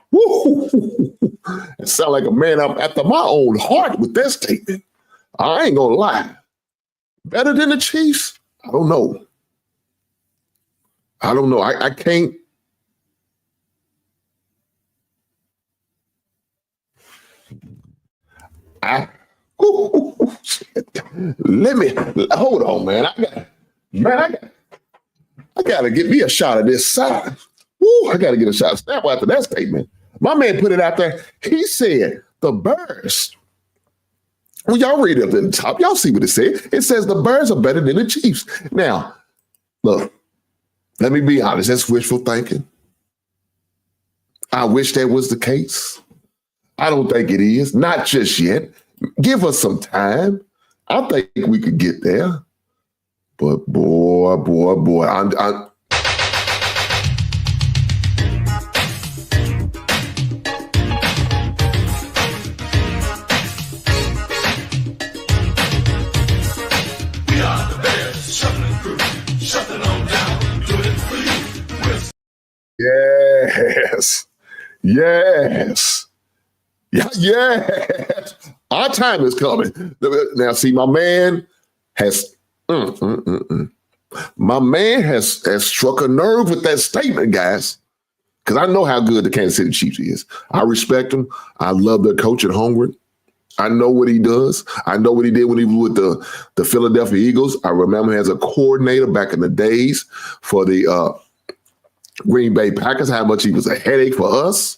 it sounds like a man I'm after my own heart with that statement. I ain't gonna lie. Better than the Chiefs? I don't know. I can't. Let me hold on, man. I gotta get me a shot of this side. I gotta get a shot of snap after that statement. My man put it out there. He said the Birds. Well, y'all read it up at the top. Y'all see what it said. It says the Birds are better than the Chiefs. Now, look, let me be honest. That's wishful thinking. I wish that was the case. I don't think it is. Not just yet. Give us some time. I think we could get there. But boy, I'm Yes. Our time is coming. Now, see, my man has struck a nerve with that statement, guys. Because I know how good the Kansas City Chiefs is. I respect him. I love their coach at Holmgren. I know what he does. I know what he did when he was with the Philadelphia Eagles. I remember him as a coordinator back in the days for the Green Bay Packers, how much he was a headache for us.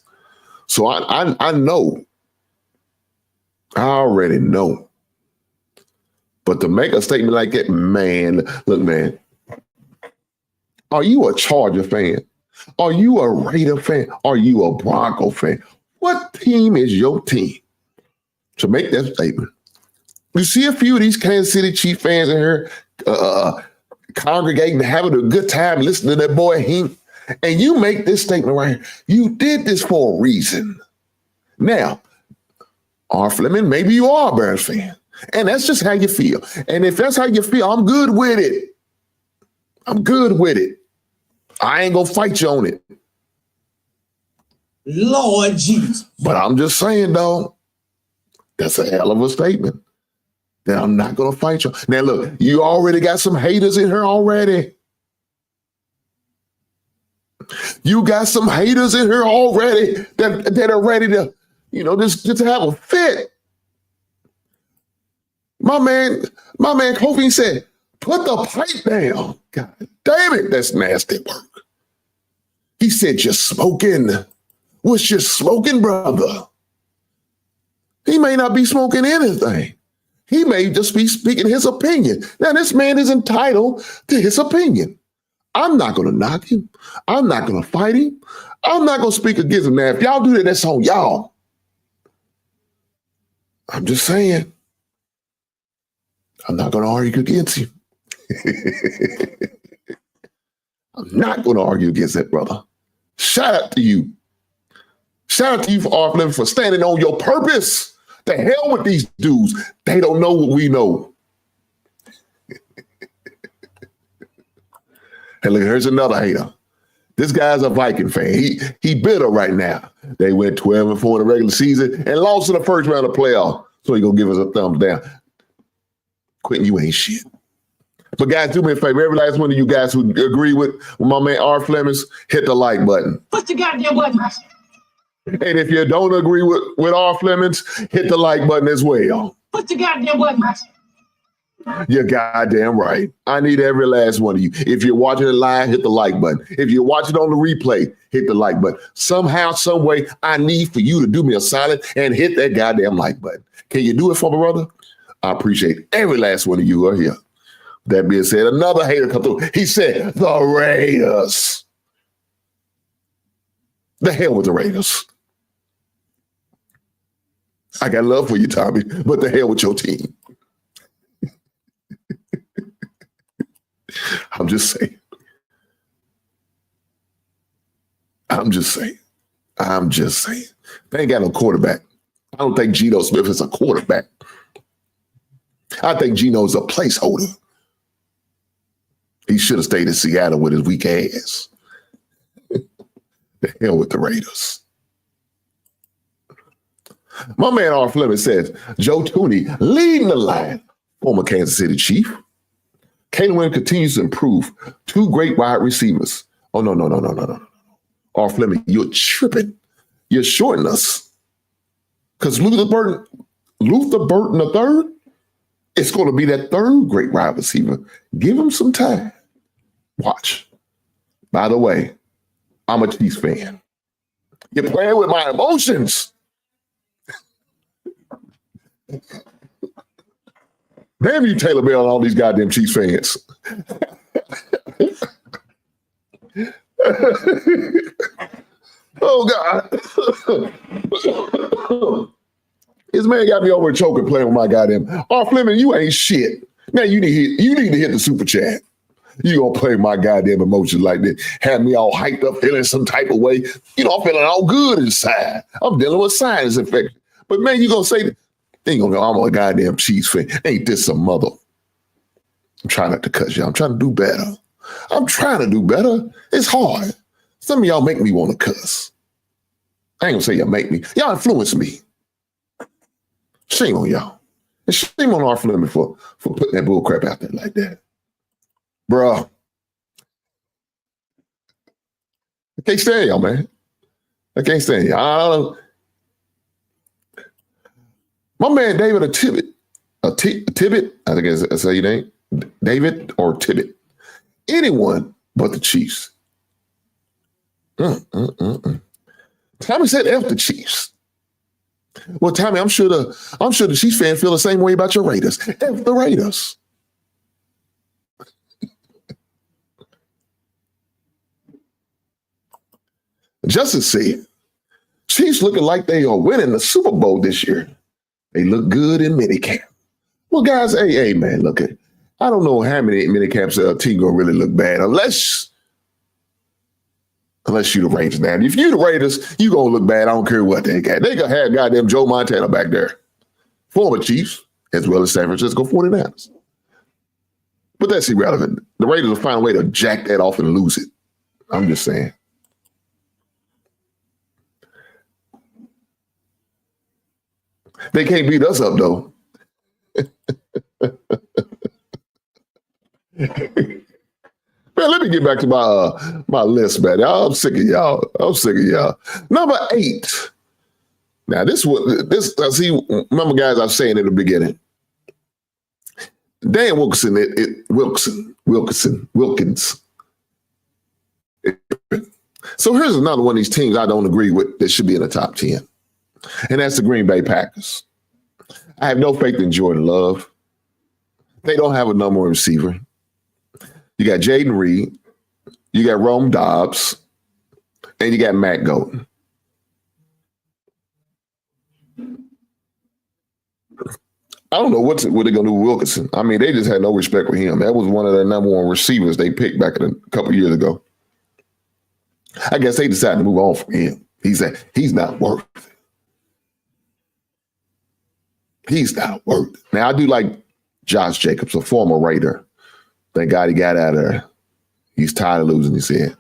So I know. I already know. But to make a statement like that, man, look, man, are you a Charger fan? Are you a Raider fan? Are you a Bronco fan? What team is your team to make that statement? You see a few of these Kansas City Chief fans in here congregating, having a good time listening to that boy Hink, and you make this statement right here. You did this for a reason. Now, R. Fleming, maybe you are a Bears fan. And that's just how you feel. And if that's how you feel, I'm good with it. I'm good with it. I ain't going to fight you on it. Lord Jesus. But I'm just saying, though, that's a hell of a statement. That I'm not going to fight you. Now, look, you already got some haters in here already. You got some haters in here already that are ready to, just to have a fit. My man Kofi said, put the pipe down. God damn it, that's nasty work. He said, you're smoking. What's your smoking, brother? He may not be smoking anything. He may just be speaking his opinion. Now, this man is entitled to his opinion. I'm not going to knock him. I'm not going to fight him. I'm not going to speak against him. Now, if y'all do that, that's on y'all. I'm just saying. I'm not going to argue against him. I'm not going to argue against that, brother. Shout out to you. Shout out to you for standing on your purpose. The hell with these dudes. They don't know what we know. Hey, look, here's another hater. This guy's a Viking fan. He bitter right now. They went 12-4 in the regular season and lost in the first round of playoff. So he gonna give us a thumbs down. Quentin, you ain't shit. But guys, do me a favor. Every last one of you guys who agree with my man R. Flemings, hit the like button. Push the goddamn button. And if you don't agree with R. Flemings, hit the like button as well. Push the goddamn button. You're goddamn right. I need every last one of you. If you're watching it live, hit the like button. If you're watching on the replay, hit the like button. Somehow, some way, I need for you to do me a solid and hit that goddamn like button. Can you do it for me, brother? I appreciate every last one of you who are here. That being said, another hater come through. He said, the Raiders. The hell with the Raiders. I got love for you, Tommy, but the hell with your team. I'm just saying. They ain't got no quarterback. I don't think Geno Smith is a quarterback. I think Geno is a placeholder. He should have stayed in Seattle with his weak ass. The hell with the Raiders. My man R. Fleming says, Joe Thuney leading the line, former Kansas City Chief. Kalen Williams continues to improve. Two great wide receivers. Oh, no. R. Fleming, you're tripping. You're shorting us. Because Luther Burton III, it's going to be that third great wide receiver. Give him some time. Watch. By the way, I'm a Chiefs fan. You're playing with my emotions. Damn you, Taylor Bell, and all these goddamn Chiefs fans. Oh, God. This man got me over choking playing with my goddamn. Oh, Fleming, you ain't shit. Now you need to hit the super chat. You gonna play my goddamn emotions like this. Have me all hyped up, feeling some type of way. I'm feeling all good inside. I'm dealing with sinus infection. But man, you gonna say, then you gonna go, I'm a goddamn Chiefs fan. Ain't this some mother? I'm trying not to cuss you. I'm trying to do better. It's hard. Some of y'all make me want to cuss. I ain't gonna say y'all make me. Y'all influence me. Shame on y'all. And shame on R. Fleming for putting that bull crap out there like that. Bruh. I can't stand y'all, man. I can't stand y'all. My man David Tibbet, I think that's how your name, David or Tibbet. Anyone but the Chiefs. Tommy said F the Chiefs. Well, Tommy, I'm sure the Chiefs fans feel the same way about your Raiders. F the Raiders. Justice said, Chiefs looking like they are winning the Super Bowl this year. They look good in minicamp. Well, guys, hey, man, look, I don't know how many minicamps a team gonna really look bad unless you the Raiders. Now, if you the Raiders, you gonna look bad. I don't care what they got. They gonna have goddamn Joe Montana back there. former Chiefs, as well as San Francisco 49ers. But that's irrelevant. The Raiders will find a way to jack that off and lose it. I'm just saying. They can't beat us up, though. Man, let me get back to my list, man. I'm sick of y'all. Number 8. Now, remember, guys, I was saying in the beginning. Dan Wilkins. So here's another one of these teams I don't agree with that should be in the top 10. And that's the Green Bay Packers. I have no faith in Jordan Love. They don't have a number one receiver. You got Jaden Reed, you got Rome Dobbs, and you got Matt Golden. I don't know what they're going to do with Wilkinson. I mean, they just had no respect for him. That was one of their number one receivers they picked back a couple of years ago. I guess they decided to move on from him. He's not worth it. He's not worth it. Now, I do like Josh Jacobs, a former Raider. Thank God he got out of there. He's tired of losing his head.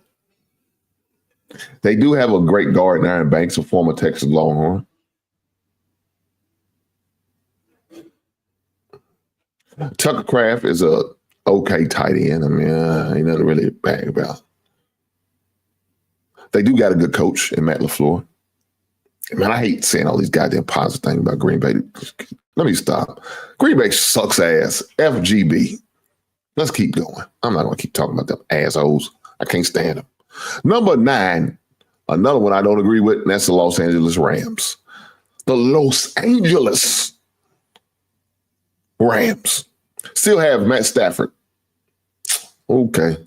They do have a great guard in Aaron Banks, a former Texas Longhorn. Tucker Kraft is a okay tight end. I mean, ain't nothing really bad about. They do got a good coach in Matt LaFleur. Man, I hate saying all these goddamn positive things about Green Bay. Let me stop. Green Bay sucks ass. FGB. Let's keep going. I'm not going to keep talking about them assholes. I can't stand them. Number 9, another one I don't agree with, and that's the Los Angeles Rams. The Los Angeles Rams still have Matt Stafford. Okay.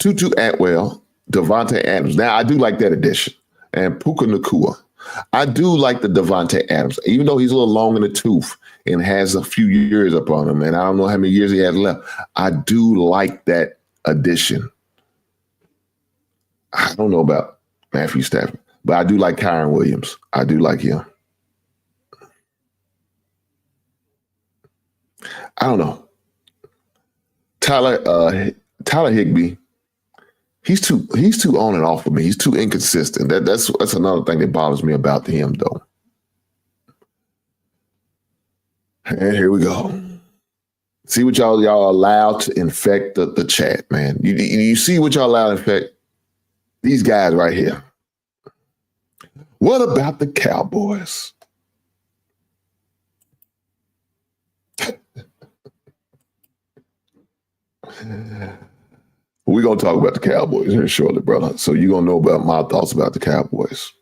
Tutu Atwell, Devontae Adams. Now, I do like that addition. And Puka Nacua. I do like the Devontae Adams, even though he's a little long in the tooth and has a few years up on him, and I don't know how many years he has left. I do like that addition. I don't know about Matthew Stafford, but I do like Kyron Williams. I do like him. I don't know. Tyler Higbee. He's too on and off of me. He's too inconsistent. That's another thing that bothers me about him, though. And here we go. See what y'all allowed to infect the chat, man. You see what y'all allowed to infect these guys right here. What about the Cowboys? We're going to talk about the Cowboys here shortly, brother. So you're going to know about my thoughts about the Cowboys.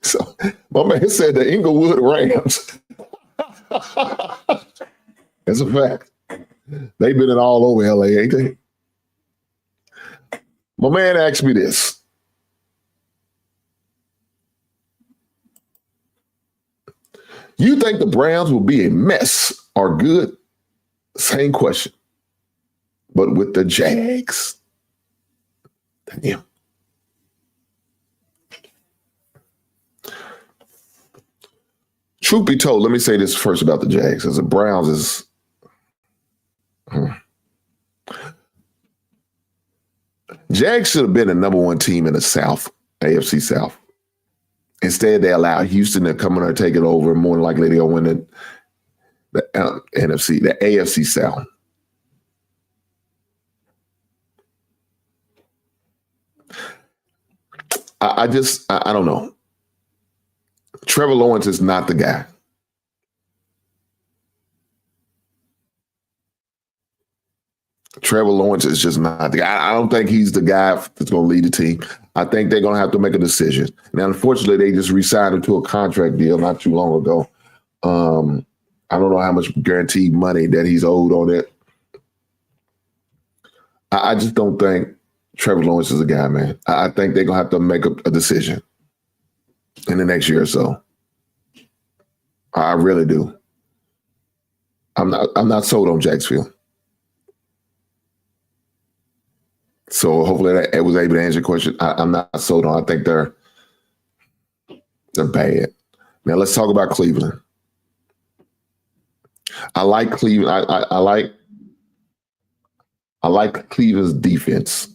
So my man said the Inglewood Rams. That's a fact. They've been in all over LA, ain't they? My man asked me this. You think the Browns will be a mess or good? Same question. But with the Jags. Damn. Truth be told, let me say this first about the Jags, as the Browns is Jags should have been the number one team in the South, AFC South. Instead, they allowed Houston to come in and take it over. More than likely, they'll win the NFC, the AFC South. I don't know. Trevor Lawrence is not the guy. Trevor Lawrence is just not the guy. I don't think he's the guy that's going to lead the team. I think they're going to have to make a decision. Now, unfortunately, they just re-signed him to a contract deal not too long ago. I don't know how much guaranteed money that he's owed on it. I just don't think Trevor Lawrence is a guy, man. I think they're going to have to make a decision in the next year or so. I really do. I'm not sold on Jacksonville. So hopefully that was able to answer your question. I'm not sold on. I think they're bad. Now let's talk about Cleveland. I like Cleveland. I like Cleveland's defense.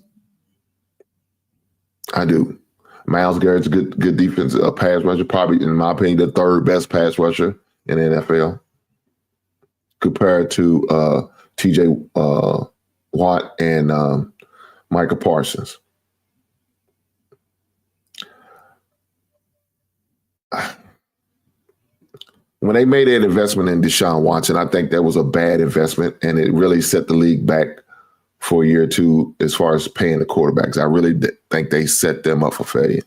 I do. Myles Garrett's a good defense pass rusher, probably in my opinion the third best pass rusher in the NFL, compared to T.J. Watt and Micah Parsons. When they made that investment in Deshaun Watson, I think that was a bad investment, and it really set the league back for a year or two as far as paying the quarterbacks. I really think they set them up for failure.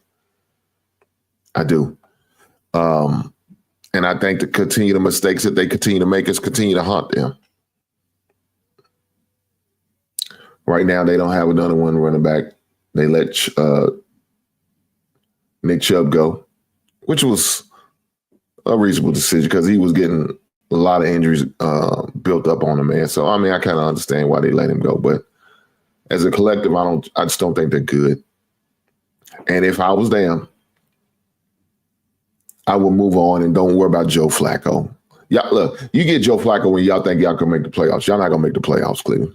I do. And I think to continue the mistakes that they continue to make us continue to haunt them. Right now, they don't have another one running back. They let Nick Chubb go, which was a reasonable decision because he was getting a lot of injuries built up on him, man. So, I mean, I kind of understand why they let him go. But as a collective, I just don't think they're good. And if I was them, I would move on and don't worry about Joe Flacco. Y'all, look, you get Joe Flacco when y'all think y'all can make the playoffs. Y'all not going to make the playoffs, Cleveland.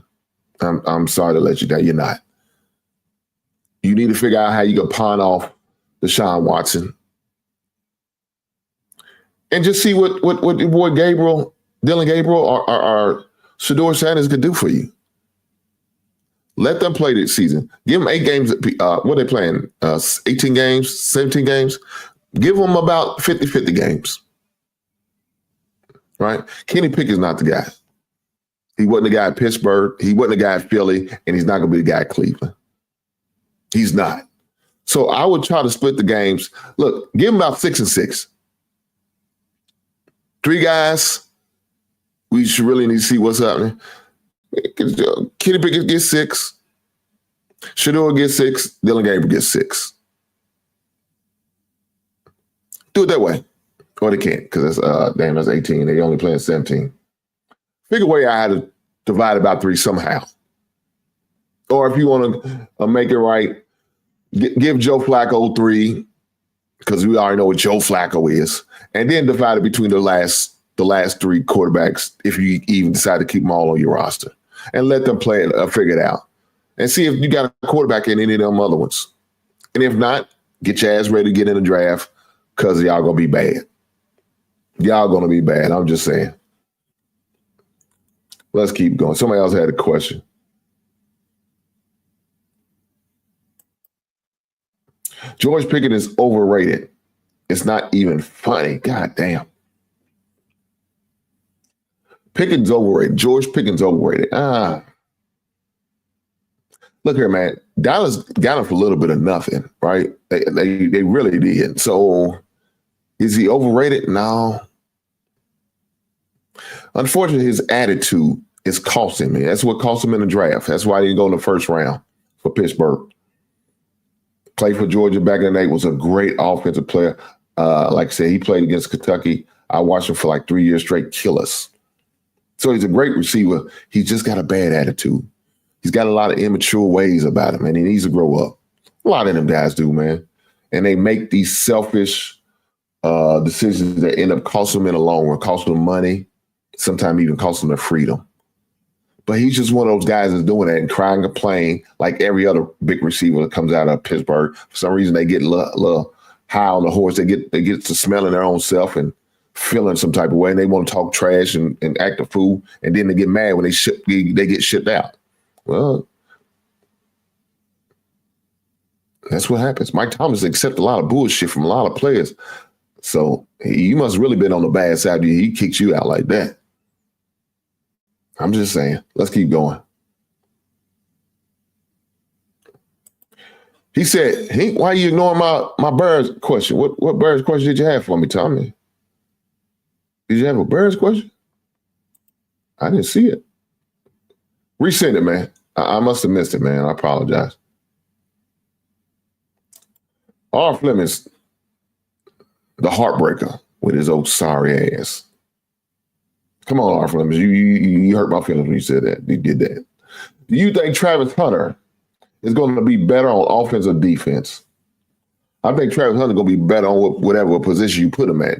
I'm sorry to let you down. You're not. You need to figure out how you can pawn off Deshaun Watson. And just see what boy Dylan Gabriel or Shedeur Sanders could do for you. Let them play this season. Give them 8 games. What are they playing? 18 games, 17 games? Give them about 50-50 games. Right? Kenny Pickett's not the guy. He wasn't the guy at Pittsburgh. He wasn't the guy at Philly. And he's not going to be the guy at Cleveland. He's not. So I would try to split the games. Look, give him about 6 and 6. 3 guys, we should really need to see what's happening. Kenny Pickett gets 6. Shedeur gets 6. Dylan Gabriel gets 6. Do it that way. Or they can't, because that's 18. They only playing 17. Figure a way I had to divide about 3 somehow. Or if you want to make it right, give Joe Flacco 3, because we already know what Joe Flacco is, and then divide it between the last 3 quarterbacks if you even decide to keep them all on your roster. And let them play it, figure it out. And see if you got a quarterback in any of them other ones. And if not, get your ass ready to get in the draft because y'all going to be bad. Y'all going to be bad. I'm just saying. Let's keep going. Somebody else had a question. George Pickens is overrated. It's not even funny. God damn. Pickens overrated. George Pickens overrated. Look here, man. Dallas got him for a little bit of nothing, right? They really did. So is he overrated? No. Unfortunately, his attitude is costing me. That's what cost him in the draft. That's why he didn't go in the first round for Pittsburgh. Played for Georgia back in the day, was a great offensive player. Like I said, he played against Kentucky. I watched him for like 3 years straight, kill us. So he's a great receiver. He's just got a bad attitude. He's got a lot of immature ways about him, and he needs to grow up. A lot of them guys do, man. And they make these selfish decisions that end up costing them in the long run, costing them money, sometimes even costing them their freedom. But he's just one of those guys that's doing that and crying and complaining like every other big receiver that comes out of Pittsburgh. For some reason, they get a little high on the horse. They get to smelling their own self and feeling some type of way, and they want to talk trash and act a fool, and then they get mad when they get shipped out. Well, that's what happens. Mike Thomas accepts a lot of bullshit from a lot of players. So you must really been on the bad side. He kicked you out like that. I'm just saying. Let's keep going. He said, why are you ignoring my Bears question? What Bears question did you have for me, Tommy? Did you have a Bears question? I didn't see it. Resend it, man. I must have missed it, man. I apologize. R. Fleming's the heartbreaker with his old sorry ass. Come on, R. Fleming. You hurt my feelings when you said that. You did that. Do you think Travis Hunter is going to be better on offense or defense. I think Travis Hunter is going to be better on whatever position you put him at.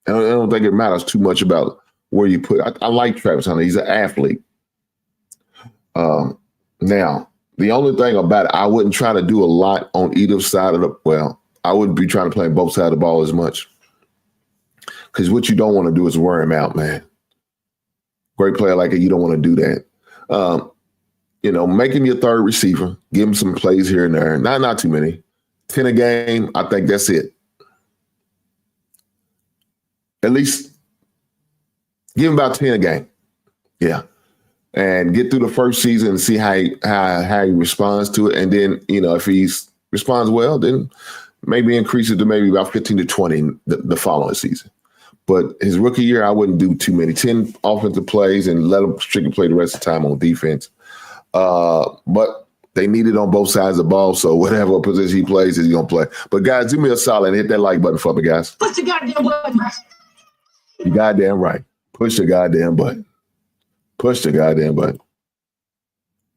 I don't think it matters too much about where you put. I like Travis Hunter. He's an athlete. Now, the only thing about it, I wouldn't try to do a lot on either side of I wouldn't be trying to play both sides of the ball as much. Because what you don't want to do is wear him out, man. Great player like that, you don't want to do that. Make him your third receiver. Give him some plays here and there. Not too many. 10 a game, I think that's it. At least give him about 10 a game. Yeah. And get through the first season and see how he responds to it. And then, if he responds well, then maybe increase it to maybe about 15 to 20 the following season. But his rookie year, I wouldn't do too many. 10 offensive plays and let him strictly play the rest of the time on defense. But they need it on both sides of the ball, so whatever position he plays, he's going to play. But, guys, do me a solid and hit that like button for me, guys. Push the goddamn button. You goddamn right. Push the goddamn button. Push the goddamn button.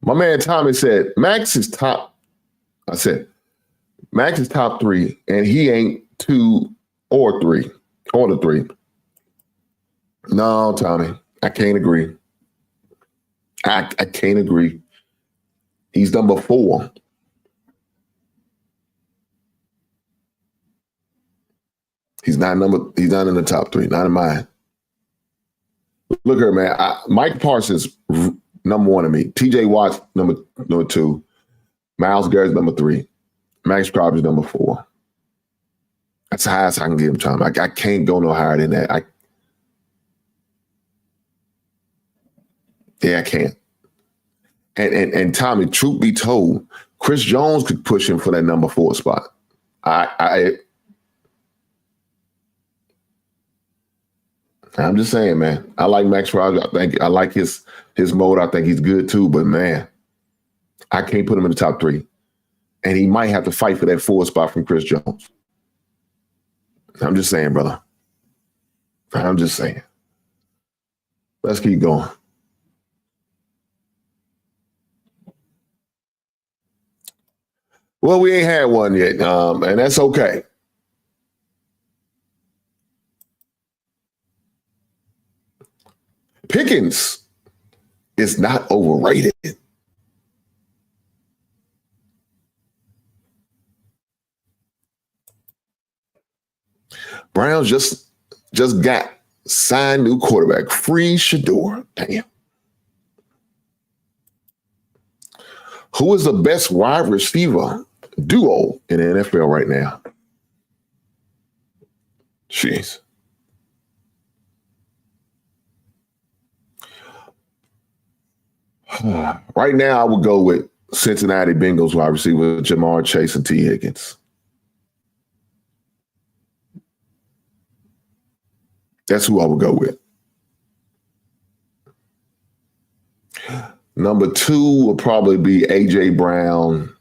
My man Tommy said, Max is top. I said, Max is top 3, and he ain't 2 or 3. Or the 3. No, Tommy, I can't agree. I can't agree. He's number 4. He's not in the top 3, not in mine. Look here, man. Micah Parsons, number 1 to me. TJ Watt's number 2. Myles Garrett's number 3. Max Crosby's number 4. That's the highest I can give him, Tom. I can't go no higher than that. I can't. And Tommy, truth be told, Chris Jones could push him for that number 4 spot. I'm just saying, man. I like Max Crosby. I like his mode. I think he's good too. But man, I can't put him in the top 3, and he might have to fight for that 4 spot from Chris Jones. I'm just saying, brother. I'm just saying. Let's keep going. Well, we ain't had one yet, and that's okay. Pickens is not overrated. Browns just got signed new quarterback, free Shador. Damn. Who is the best wide receiver duo in the NFL right now? Jeez. Right now, I would go with Cincinnati Bengals wide receiver Jamar Chase and T. Higgins. That's who I would go with. Number 2 will probably be A.J. Brown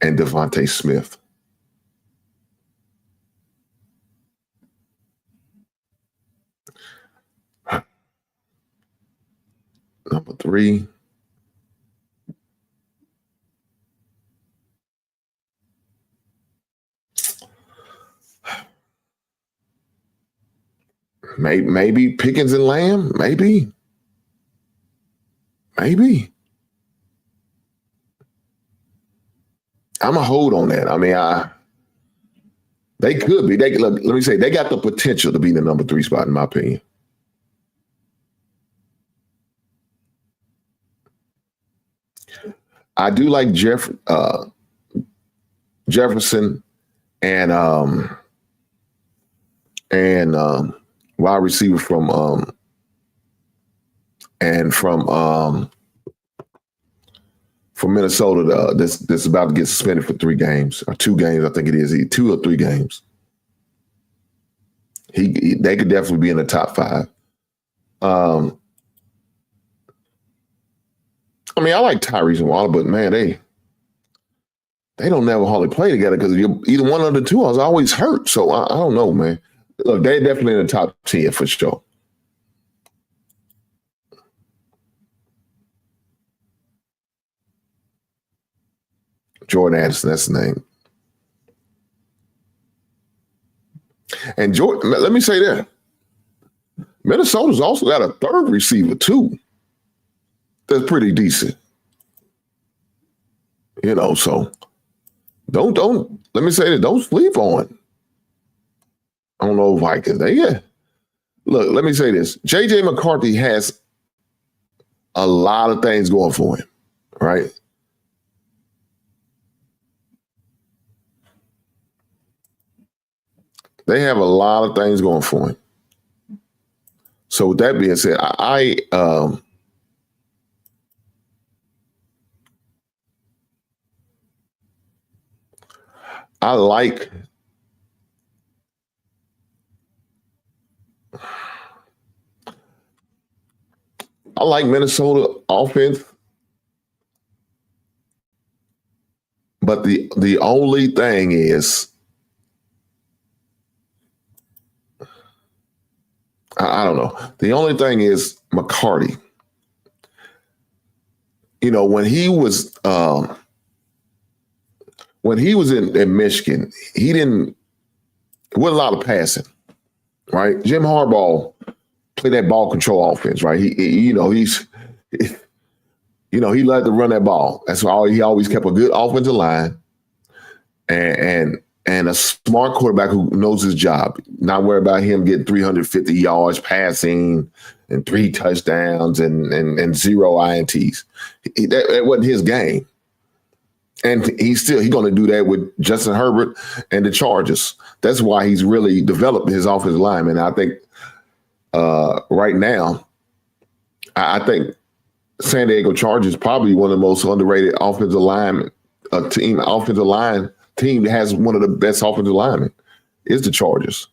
and Devontae Smith. Number 3. Maybe Pickens and Lamb. Maybe. I'm a hold on that. I mean, they could be. Let me say, they got the potential to be in the number 3 spot, in my opinion. I do like Jefferson and wide receiver from Minnesota that's about to get suspended for 3 games or 2 games. I think it is 2 or 3 games. They could definitely be in the top 5. I mean, I like Tyrese and Waller, but man, they don't never hardly play together because either one of the two is always hurt. So I don't know, man. Look, they're definitely in the top 10 for sure. Jordan Addison, that's the name. And Jordan, let me say that. Minnesota's also got a third receiver, too. That's pretty decent. You know, so don't let me say that, don't sleep on. I don't know Vikings. Look, let me say this. J.J. McCarthy has a lot of things going for him, right? They have a lot of things going for him. So with that being said, I like Minnesota offense, but the only thing is, I don't know. The only thing is McCarty. You know, when he was in Michigan, it wasn't a lot of passing, right? Jim Harbaugh played that ball control offense, right? He liked to run that ball. That's why he always kept a good offensive line and a smart quarterback who knows his job. Not worried about him getting 350 yards passing and 3 touchdowns and 0 INTs. That wasn't his game. And he's going to do that with Justin Herbert and the Chargers. That's why he's really developed his offensive lineman. I think right now, I think San Diego Chargers probably one of the most underrated offensive line team that has one of the best offensive linemen is the Chargers.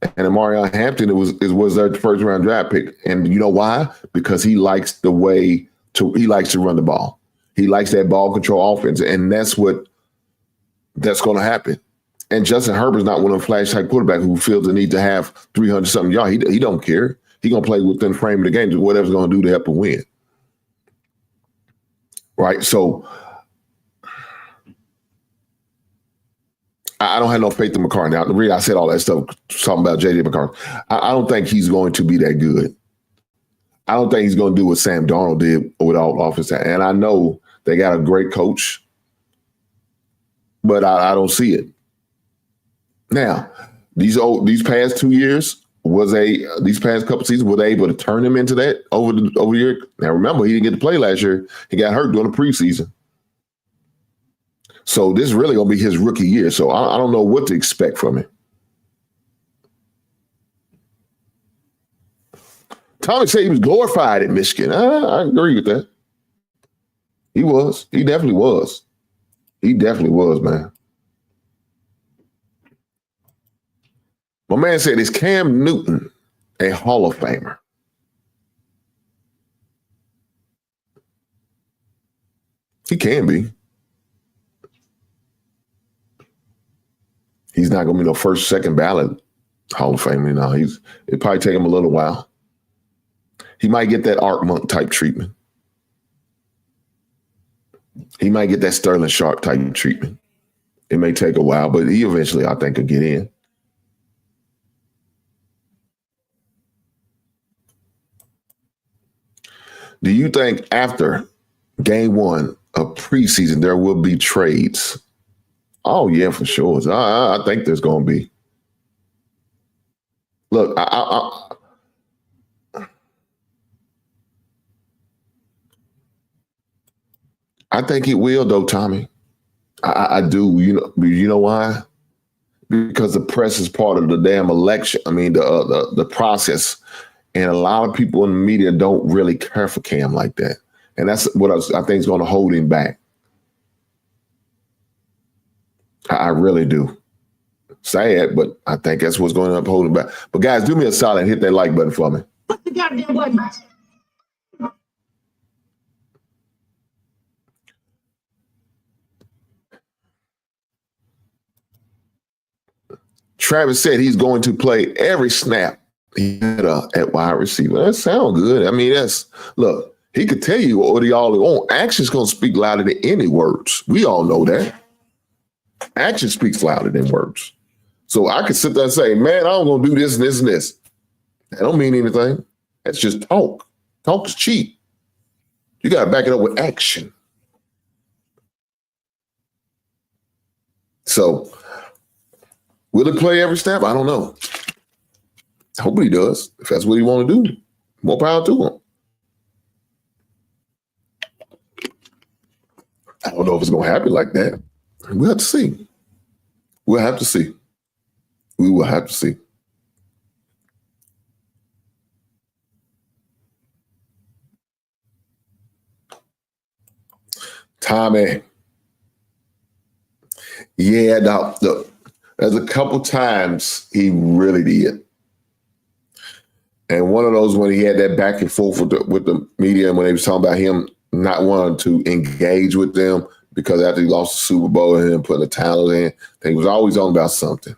And Amarion Hampton was their first round draft pick. And you know why? Because he likes to run the ball. He likes that ball control offense. And that's going to happen. And Justin Herbert's not one of the flash type quarterbacks who feels the need to have 300 something yards. He don't care. He's going to play within the frame of the game, whatever's going to do to help him win. Right? So I don't have no faith in McCarthy. Now, the reason I said all that stuff, talking about J.J. McCarthy, I don't think he's going to be that good. I don't think he's going to do what Sam Darnold did with all offense. And I know they got a great coach, but I don't see it. Now, these past 2 years, these past couple seasons, were they able to turn him into that over the year? Now, remember, he didn't get to play last year. He got hurt during the preseason. So this is really going to be his rookie year. So I don't know what to expect from him. Tommy said he was glorified at Michigan. I agree with that. He was. He definitely was. He definitely was, man. My man said, is Cam Newton a Hall of Famer? He can be. He's not going to be no first, second ballot Hall of Famer. No, it'll probably take him a little while. He might get that Art Monk type treatment. He might get that Sterling Sharp type treatment. It may take a while, but he eventually, I think, will get in. Do you think after game 1 of preseason there will be trades? Oh, yeah, for sure. I think there's going to be. Look, I think it will, though, Tommy. I do. You know why? Because the press is part of the damn election. I mean, the process. And a lot of people in the media don't really care for Cam like that. And that's what I think is going to hold him back. I really do. Sad, but I think that's what's going to uphold him back. But guys, do me a solid and hit that like button for me. Put the goddamn button. Travis said he's going to play every snap at wide receiver. That sounds good. I mean, look, He could tell you what he all want. Action's going to speak louder than any words. We all know that. Action speaks louder than words. So I could sit there and say, man, I'm going to do this and this and this. That don't mean anything. That's just talk. Talk is cheap. You got to back it up with action. So will he play every snap? I don't know. I hope he does. If that's what he want to do, more power to him. I don't know if it's going to happen like that. We'll have to see. We'll have to see. We will have to see. Tommy. Yeah, there's a couple times he really did. And one of those when he had that back and forth with the media when they was talking about him not wanting to engage with them because after he lost the Super Bowl and him putting the towel in, they was always on about something.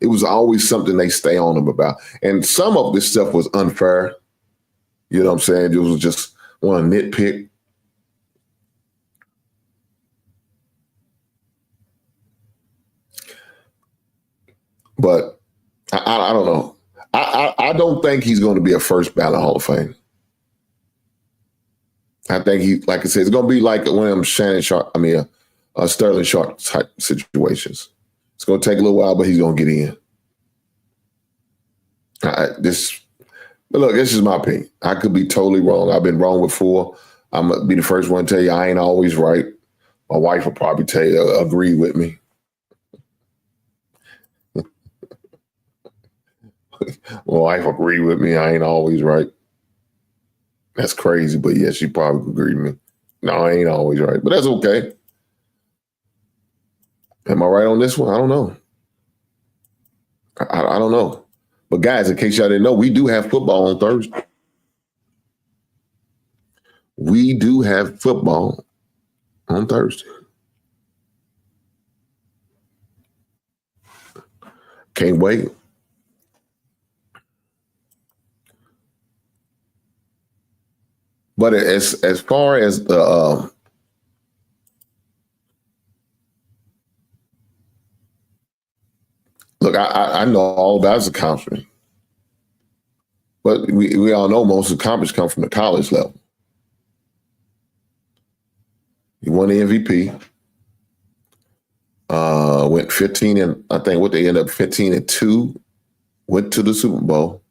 It was always something they stay on him about. And some of this stuff was unfair. You know what I'm saying? It was just one nitpick. But I don't know. I don't think he's going to be a first ballot Hall of Fame. I think he, like I said, it's going to be like one of them Sterling Sharp type situations. It's going to take a little while, but he's going to get in. But look, this is my opinion. I could be totally wrong. I've been wrong before. I'm going to be the first one to tell you I ain't always right. My wife will probably tell you, agree with me. My wife agree with me. I ain't always right. That's crazy, but yeah, she probably agree with me. No, I ain't always right, but that's okay. Am I right on this one? I don't know. I don't know. But guys, in case y'all didn't know, we do have football on Thursday. We do have football on Thursday. Can't wait. But as far as the look, I know all about the conference, but we all know most of the conference come from the college level. He won the MVP. Went 15 and I think what they ended up 15-2. Went to the Super Bowl.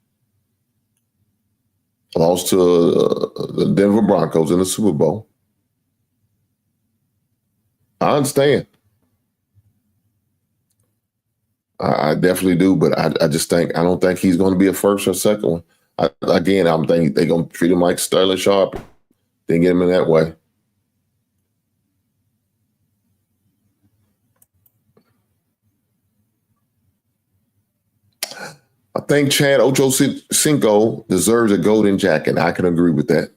Lost to the Denver Broncos in the Super Bowl. I understand. I definitely do, but I don't think he's going to be a first or second one. I'm thinking they're going to treat him like Sterling Sharp. Didn't get him in that way. I think Chad Ochocinco deserves a golden jacket. I can agree with that.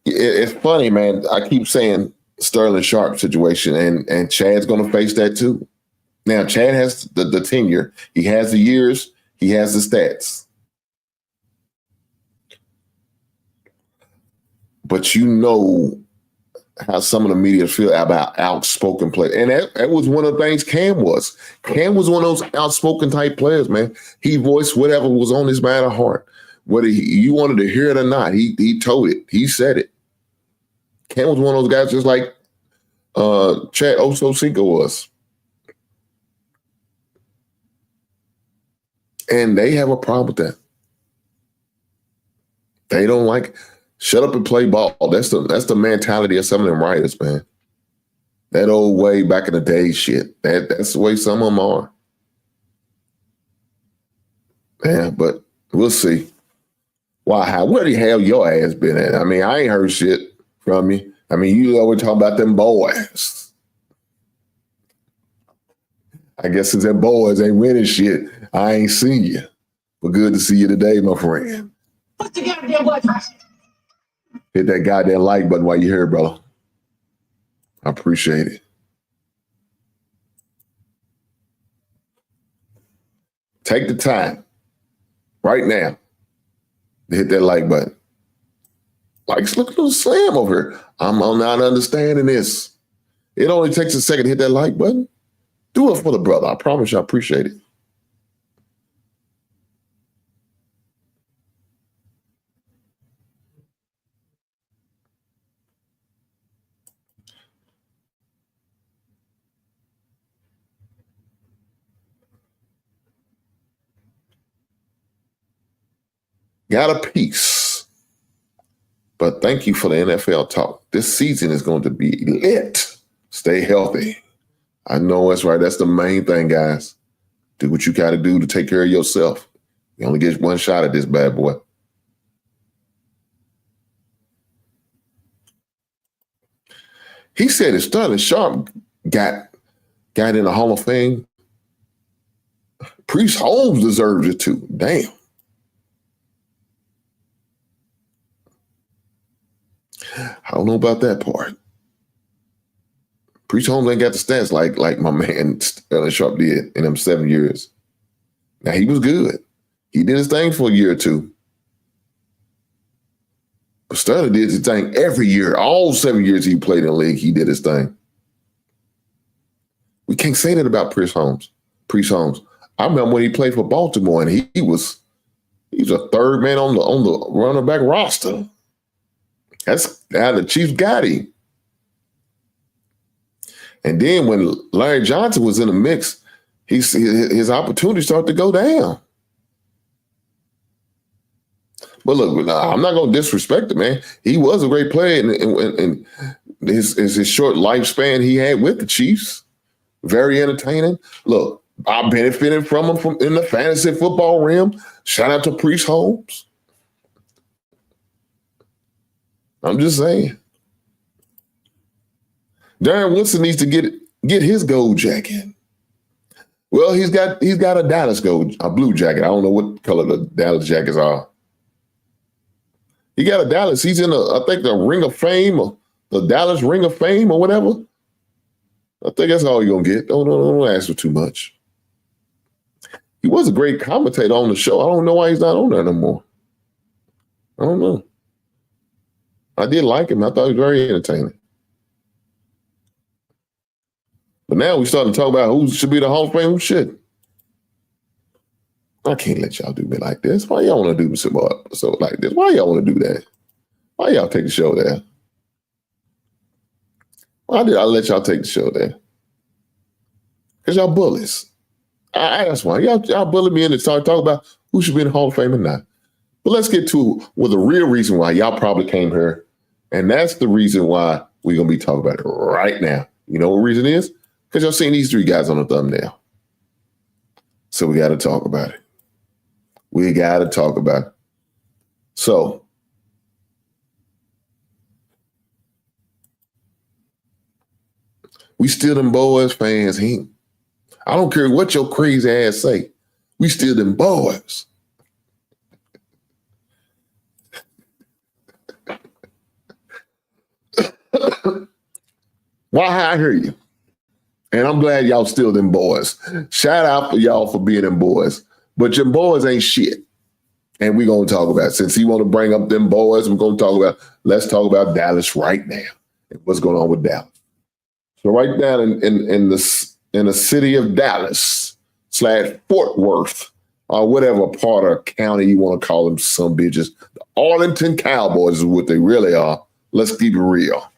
It's funny, man. I keep saying Sterling Sharp situation, and Chad's going to face that too. Now, Chad has the tenure. He has the years. He has the stats. But you know how some of the media feel about outspoken players. And that was one of the things Cam was. Cam was one of those outspoken type players, man. He voiced whatever was on his mind or heart. Whether you wanted to hear it or not, he told it. He said it. Cam was one of those guys just like Chad Ochocinco was. And they have a problem with that. They don't like shut up and play ball. That's the mentality of some of them writers, man. That old way back in the day shit. That's the way some of them are. Yeah, but we'll see. Why? Where the hell your ass been at? I mean, I ain't heard shit from you. I mean, you always talk about them boys. I guess since them boys ain't winning shit, I ain't seen you. But good to see you today, my friend. Put the goddamn button. Hit that goddamn like button while you're here, brother. I appreciate it. Take the time right now to hit that like button. Likes look a little slam over here. I'm not understanding this. It only takes a second to hit that like button. Do it for the brother. I promise you, I appreciate it. Got a piece. But thank you for the NFL talk. This season is going to be lit. Stay healthy. I know that's right. That's the main thing, guys. Do what you got to do to take care of yourself. You only get one shot at this bad boy. He said if Sterling Sharp got in the Hall of Fame, Priest Holmes deserves it too. Damn. I don't know about that part. Priest Holmes ain't got the stats like my man Sterling Sharp did in them 7 years. Now, he was good. He did his thing for a year or two. But Sterling did his thing every year. All 7 years he played in the league, he did his thing. We can't say that about Priest Holmes. I remember when he played for Baltimore, and he was a third man on the running back roster. That's how the Chiefs got him. And then when Larry Johnson was in the mix, his opportunity started to go down. But look, I'm not going to disrespect him, man. He was a great player, and his short lifespan he had with the Chiefs, very entertaining. Look, I benefited from him in the fantasy football realm. Shout out to Priest Holmes. I'm just saying. Darren Woodson needs to get his gold jacket. Well, he's got a Dallas a blue jacket. I don't know what color the Dallas jackets are. He got a Dallas. He's in I think the Ring of Fame or the Dallas Ring of Fame or whatever. I think that's all you're gonna get. Don't ask for too much. He was a great commentator on the show. I don't know why he's not on there no more. I don't know. I did like him. I thought he was very entertaining. But now we starting to talk about who should be the Hall of Fame, who shouldn't. I can't let y'all do me like this. Why y'all want to do me so like this? Why y'all want to do that? Why y'all take the show there? Why did I let y'all take the show there? Because y'all bullies. That's why. Y'all bullied me in to talk about who should be in the Hall of Fame or not. But let's get to the real reason why y'all probably came here. And that's the reason why we're going to be talking about it right now. You know what the reason is? Because y'all seen these three guys on the thumbnail. So we got to talk about it. We got to talk about it. So we still them boys fans. I don't care what your crazy ass say. We still them boys. Why I hear you. And I'm glad y'all still them boys. Shout out for y'all for being them boys. But your boys ain't shit. And we're going to talk about it. Since he want to bring up them boys, let's talk about Dallas right now. And what's going on with Dallas. So right now in the city of Dallas / Fort Worth, or whatever part of county you want to call them, some bitches, the Arlington Cowboys is what they really are. Let's keep it real.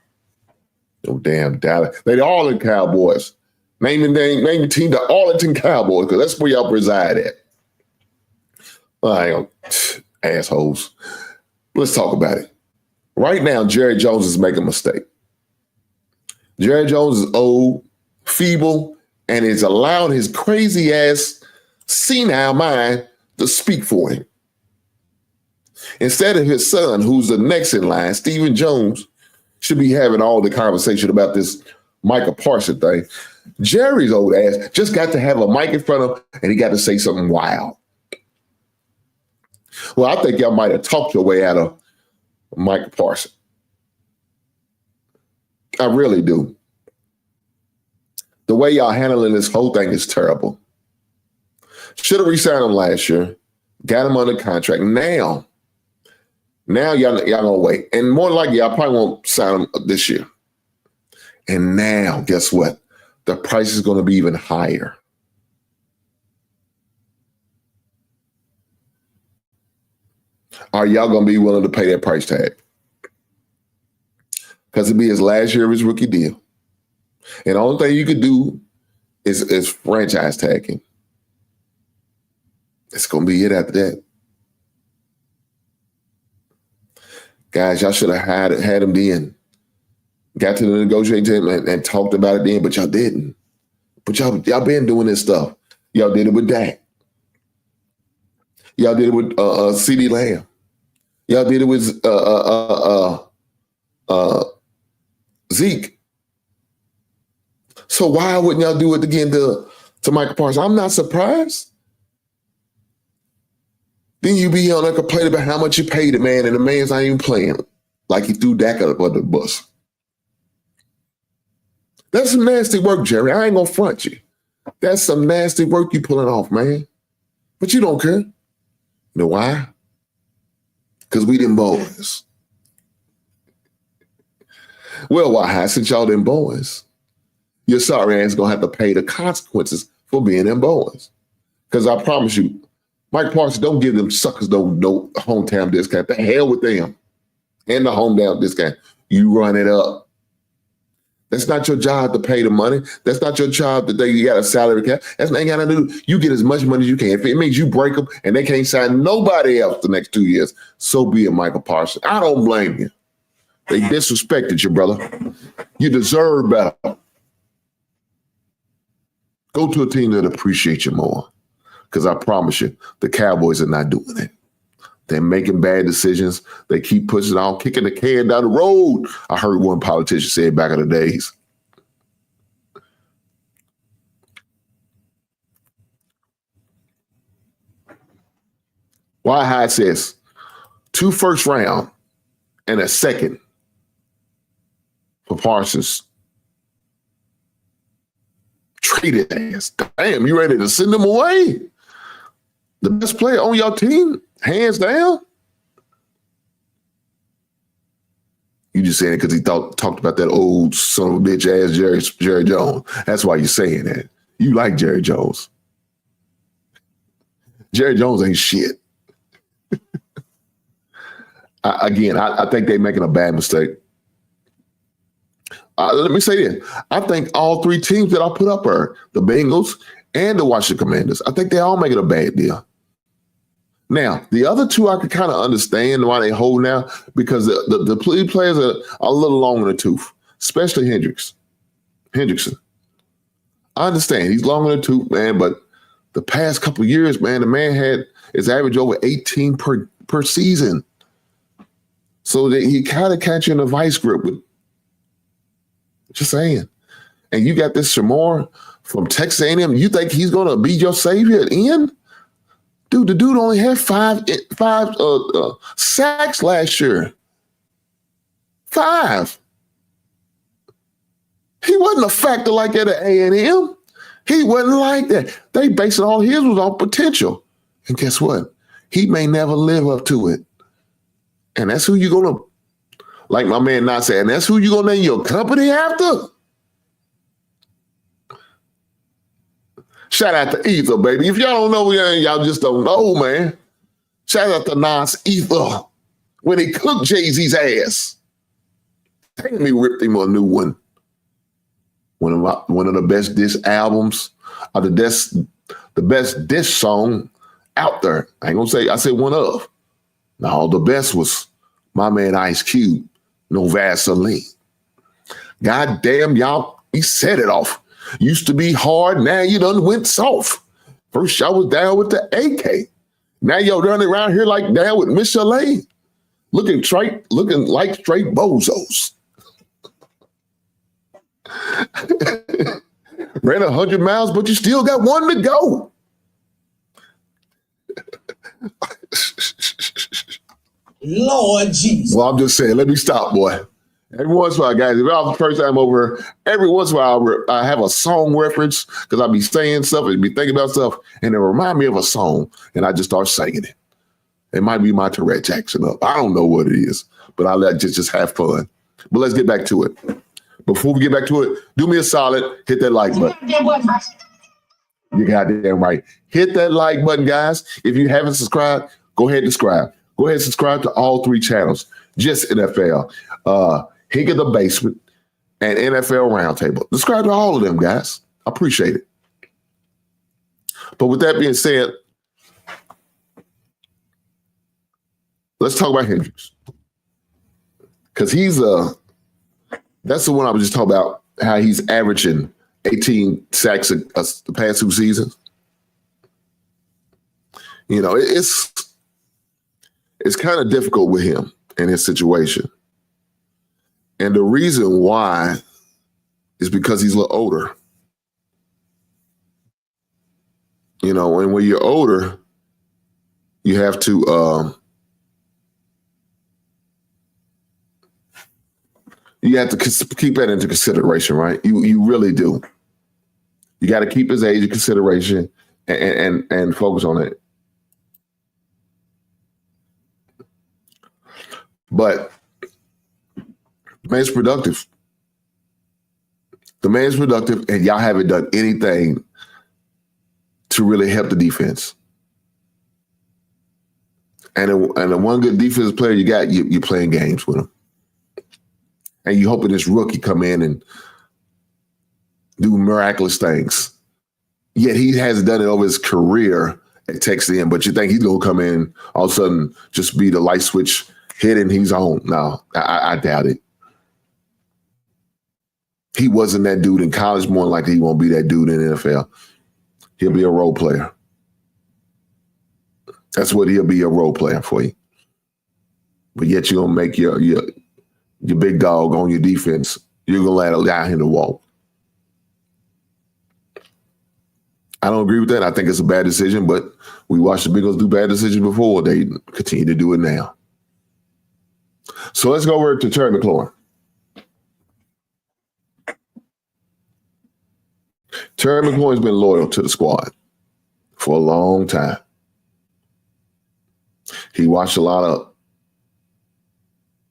Oh, damn Dallas. They the Arlington Cowboys. Name the team the Arlington Cowboys, because that's where y'all preside at. Assholes. Let's talk about it. Right now, Jerry Jones is making a mistake. Jerry Jones is old, feeble, and is allowing his crazy ass senile mind to speak for him. Instead of his son, who's the next in line, Stephen Jones, should be having all the conversation about this Micah Parsons thing. Jerry's old ass just got to have a mic in front of him, and he got to say something wild. Well, I think y'all might have talked your way out of Micah Parsons. I really do. The way y'all handling this whole thing is terrible. Should have re-signed him last year, got him under contract. Now, Now y'all gonna wait. And more likely, y'all probably won't sign him this year. And now, guess what? The price is going to be even higher. Are y'all going to be willing to pay that price tag? Because it'll be his last year of his rookie deal. And the only thing you could do is franchise tagging. It's going to be it after that. Guys, y'all should have had him then. Got to the negotiating table and talked about it then, but y'all didn't. But y'all been doing this stuff. Y'all did it with Dak. Y'all did it with CeeDee Lamb. Y'all did it with Zeke. So why wouldn't y'all do it again to Micah Parsons? I'm not surprised. Then you be on there complaining about how much you paid the man, and the man's not even playing. Like he threw Dak under the bus. That's some nasty work, Jerry. I ain't gonna front you. That's some nasty work you pulling off, man. But you don't care. You know why? Because we them boys. Well, why? Since y'all them boys, your sorry ass gonna have to pay the consequences for being them boys. Because I promise you, Mike Parsons, don't give them suckers no hometown discount. The hell with them and the hometown discount. You run it up. That's not your job to pay the money. That's not your job that you got a salary cap. That's ain't got nothing to do. You get as much money as you can. If it means you break them and they can't sign nobody else the next 2 years, so be it, Micah Parsons. I don't blame you. They disrespected you, brother. You deserve better. Go to a team that appreciates you more. Because I promise you, the Cowboys are not doing it. They're making bad decisions. They keep pushing on, kicking the can down the road. I heard one politician say it back in the days. Why High says 2 first round and a second for Parsons. Treated ass. Damn, you ready to send them away? The best player on your team? Hands down? You just saying it because he talked about that old son of a bitch ass Jerry Jones. That's why you're saying that. You like Jerry Jones. Jerry Jones ain't shit. I think they're making a bad mistake. Let me say this. I think all 3 teams that I put up are the Bengals and the Washington Commanders. I think they're all making a bad deal. Now, the other 2 I can kind of understand why they hold now because the players are a little long in the tooth, especially Hendrickson. I understand he's long in the tooth, man, but the past couple of years, man, the man had his average over 18 per season. So that he kind of catch you in a vice grip with just saying. And you got this Shamar from Texas A&M. You think he's going to be your savior at the end? Dude, the dude only had 5 sacks last year. 5. He wasn't a factor like that at A&M. He wasn't like that. They based all his was on potential. And guess what? He may never live up to it. And that's who you're going to, like my man not saying, that's who you're going to name your company after? Shout out to Ether, baby. If y'all don't know, y'all just don't know, man. Shout out to Nas Ether when he cooked Jay-Z's ass. Take me ripped him a new one. One of the best diss albums, or the best diss song out there. I ain't gonna say I said one of. No, the best was my man Ice Cube, No Vaseline. God damn, y'all, he set it off. Used to be hard, now you done went soft. First y'all was down with the AK. Now y'all running around here like down with Michelin. Looking like straight bozos. Ran 100 miles, but you still got 1 to go. Lord Jesus. Well, I'm just saying, let me stop, boy. Every once in a while, guys, if I'm the first time over, every once in a while I have a song reference because I be saying stuff and be thinking about stuff, and it remind me of a song, and I just start singing it. It might be my Tourette Jackson up. I don't know what it is, but I'll let just have fun. But let's get back to it. Before we get back to it, do me a solid, hit that like button. You goddamn right. Hit that like button, guys. If you haven't subscribed, go ahead and subscribe. Go ahead and subscribe to all 3 channels. Just NFL, Hink of the Basement, and NFL Roundtable. Subscribe to all of them, guys. I appreciate it. But with that being said, let's talk about Hendricks. Because that's the one I was just talking about, how he's averaging 18 sacks the past 2 seasons. You know, it's kind of difficult with him in his situation. And the reason why is because he's a little older. You know, and when you're older, you have to keep that into consideration, right? You really do. You got to keep his age in consideration and focus on it. But the man's productive. The man's productive, and y'all haven't done anything to really help the defense. And the one good defensive player you got, you're playing games with him. And you hoping this rookie come in and do miraculous things. Yet he hasn't done it over his career at Texas A&M, but you think he's going to come in all of a sudden just be the light switch hit and he's on. No, I doubt it. He wasn't that dude in college, more likely he won't be that dude in the NFL. He'll be a role player. That's what he'll be, a role player for you. But yet you're going to make your big dog on your defense. You're going to allow him to walk. I don't agree with that. I think it's a bad decision, but we watched the Bengals do bad decisions before. They continue to do it now. So let's go over to Terry McLaurin. Terry McLaurin's been loyal to the squad for a long time. He watched a lot of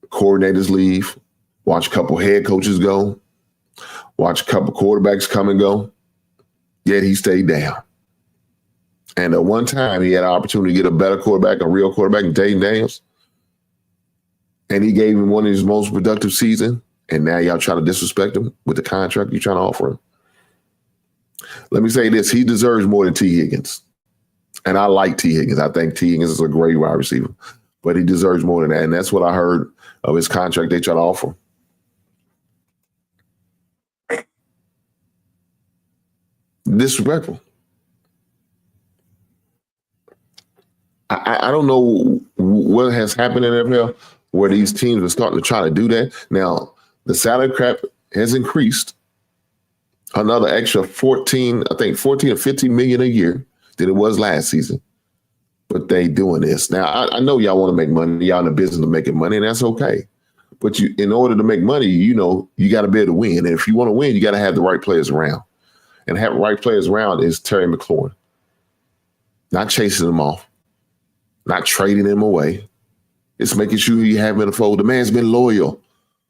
coordinators leave, watched a couple head coaches go, watched a couple quarterbacks come and go, yet he stayed down. And at one time, he had an opportunity to get a better quarterback, a real quarterback, in Jaden Daniels. And he gave him one of his most productive seasons. And now y'all trying to disrespect him with the contract you're trying to offer him. Let me say this. He deserves more than T. Higgins. And I like T. Higgins. I think T. Higgins is a great wide receiver. But he deserves more than that. And that's what I heard of his contract they try to offer him. Disrespectful. I don't know what has happened in the NFL where these teams are starting to try to do that. Now, the salary cap has increased another extra 14 or 15 million a year than it was last season. But they doing this. Now, I know y'all want to make money. Y'all in the business of making money, and that's okay. But in order to make money, you got to be able to win. And if you want to win, you got to have the right players around. And having right players around is Terry McLaurin. Not chasing them off. Not trading him away. It's making sure you have him in the fold. The man's been loyal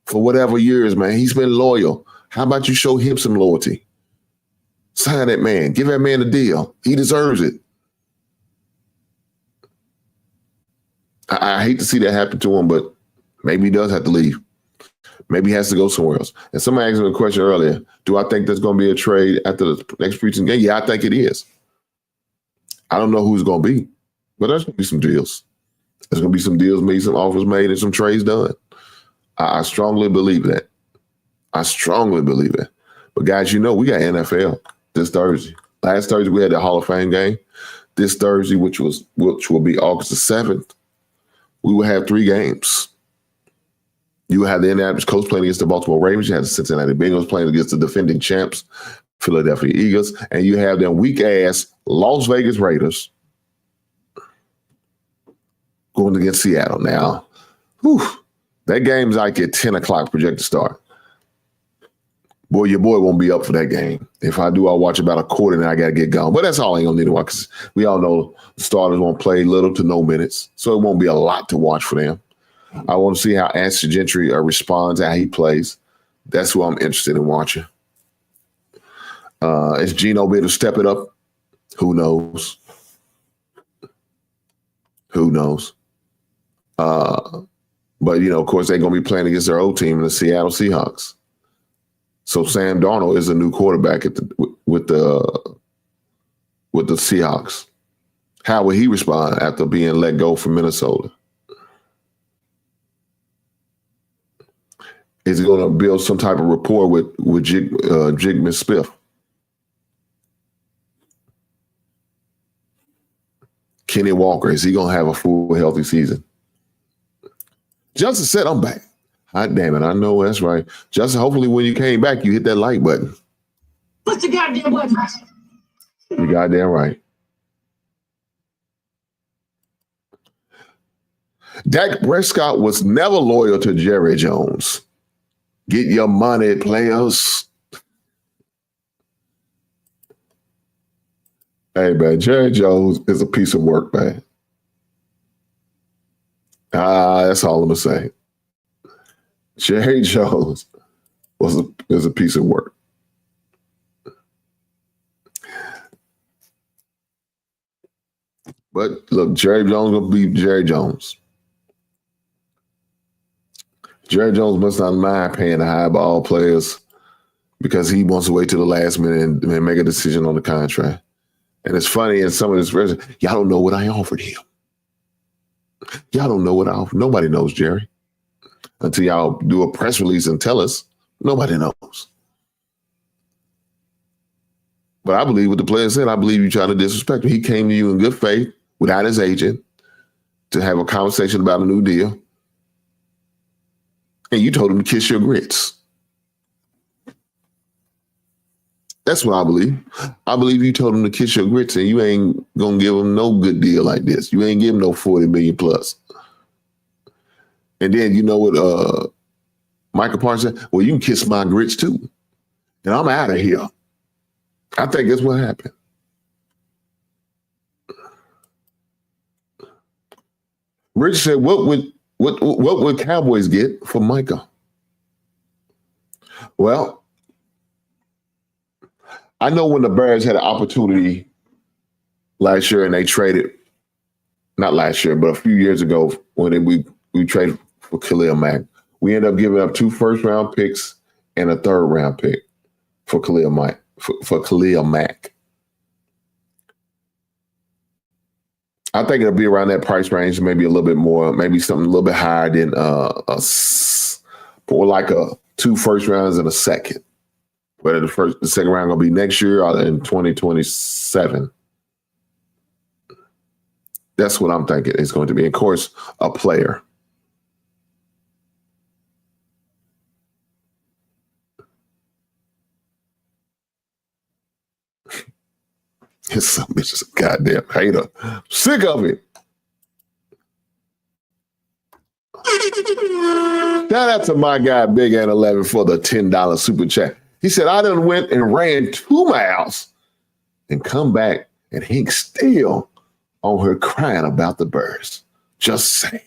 for whatever years, man. He's been loyal. How about you show him some loyalty? Sign that man. Give that man a deal. He deserves it. I hate to see that happen to him, but maybe he does have to leave. Maybe he has to go somewhere else. And somebody asked me a question earlier. Do I think there's going to be a trade after the next preseason game? Yeah, I think it is. I don't know who it's going to be, but there's going to be some deals. There's going to be some deals made, some offers made, and some trades done. I strongly believe that. I strongly believe it. But guys, we got NFL this Thursday. Last Thursday, we had the Hall of Fame game. This Thursday, which will be August the 7th, we will have 3 games. You will have the Indianapolis Colts playing against the Baltimore Ravens. You have the Cincinnati Bengals playing against the defending champs, Philadelphia Eagles. And you have them weak-ass Las Vegas Raiders going against Seattle. Now, that game's like at 10 o'clock projected start. Boy, your boy won't be up for that game. If I do, I'll watch about a quarter and I got to get gone. But that's all I ain't going to need to watch because we all know the starters won't play little to no minutes. So it won't be a lot to watch for them. I want to see how Ashton Gentry responds, how he plays. That's who I'm interested in watching. Is Geno able to step it up? Who knows? Who knows? But, of course, they're going to be playing against their old team, the Seattle Seahawks. So Sam Darnold is a new quarterback with the Seahawks. How will he respond after being let go from Minnesota? Is he going to build some type of rapport with Jigman Spiff? Kenny Walker, is he going to have a full healthy season? Justin said, I'm back. Hot damn it, I know that's right. Justin, hopefully when you came back, you hit that like button. What's the goddamn button? You goddamn right. Dak Prescott was never loyal to Jerry Jones. Get your money, players. Hey, man, Jerry Jones is a piece of work, man. That's all I'm going to say. Jerry Jones is a piece of work. But look, Jerry Jones will be Jerry Jones. Jerry Jones must not mind paying the high ball players because he wants to wait till the last minute and make a decision on the contract. And it's funny in some of this version, y'all don't know what I offered him. Y'all don't know what I offered. Nobody knows, Jerry. Until y'all do a press release and tell us, nobody knows. But I believe what the player said. I believe you tried to disrespect him. He came to you in good faith without his agent to have a conversation about a new deal. And you told him to kiss your grits. That's what I believe. I believe you told him to kiss your grits and you ain't going to give him no good deal like this. You ain't give him no 40 million plus. And then you know what Micah Parsons said? Well, you can kiss my grits too. And I'm out of here. I think that's what happened. Rich said, what would Cowboys get for Micah? Well, I know when the Bears had an opportunity last year and they traded, not last year, but a few years ago when we traded for Khalil Mack, we ended up giving up 2 first-round picks and a 3rd-round pick for Khalil Mack. I think it'll be around that price range, maybe a little bit more, maybe something a little bit higher than more like a 2 first rounds and a second. Whether the second round gonna be next year or in 2027. That's what I'm thinking it's going to be. Of course, a player. Some bitch is a goddamn hater. Sick of it. Shout out to my guy, Big Ant 11, for the $10 super chat. He said, I done went and ran 2 miles and come back and Hank's still on her crying about the birds. Just saying.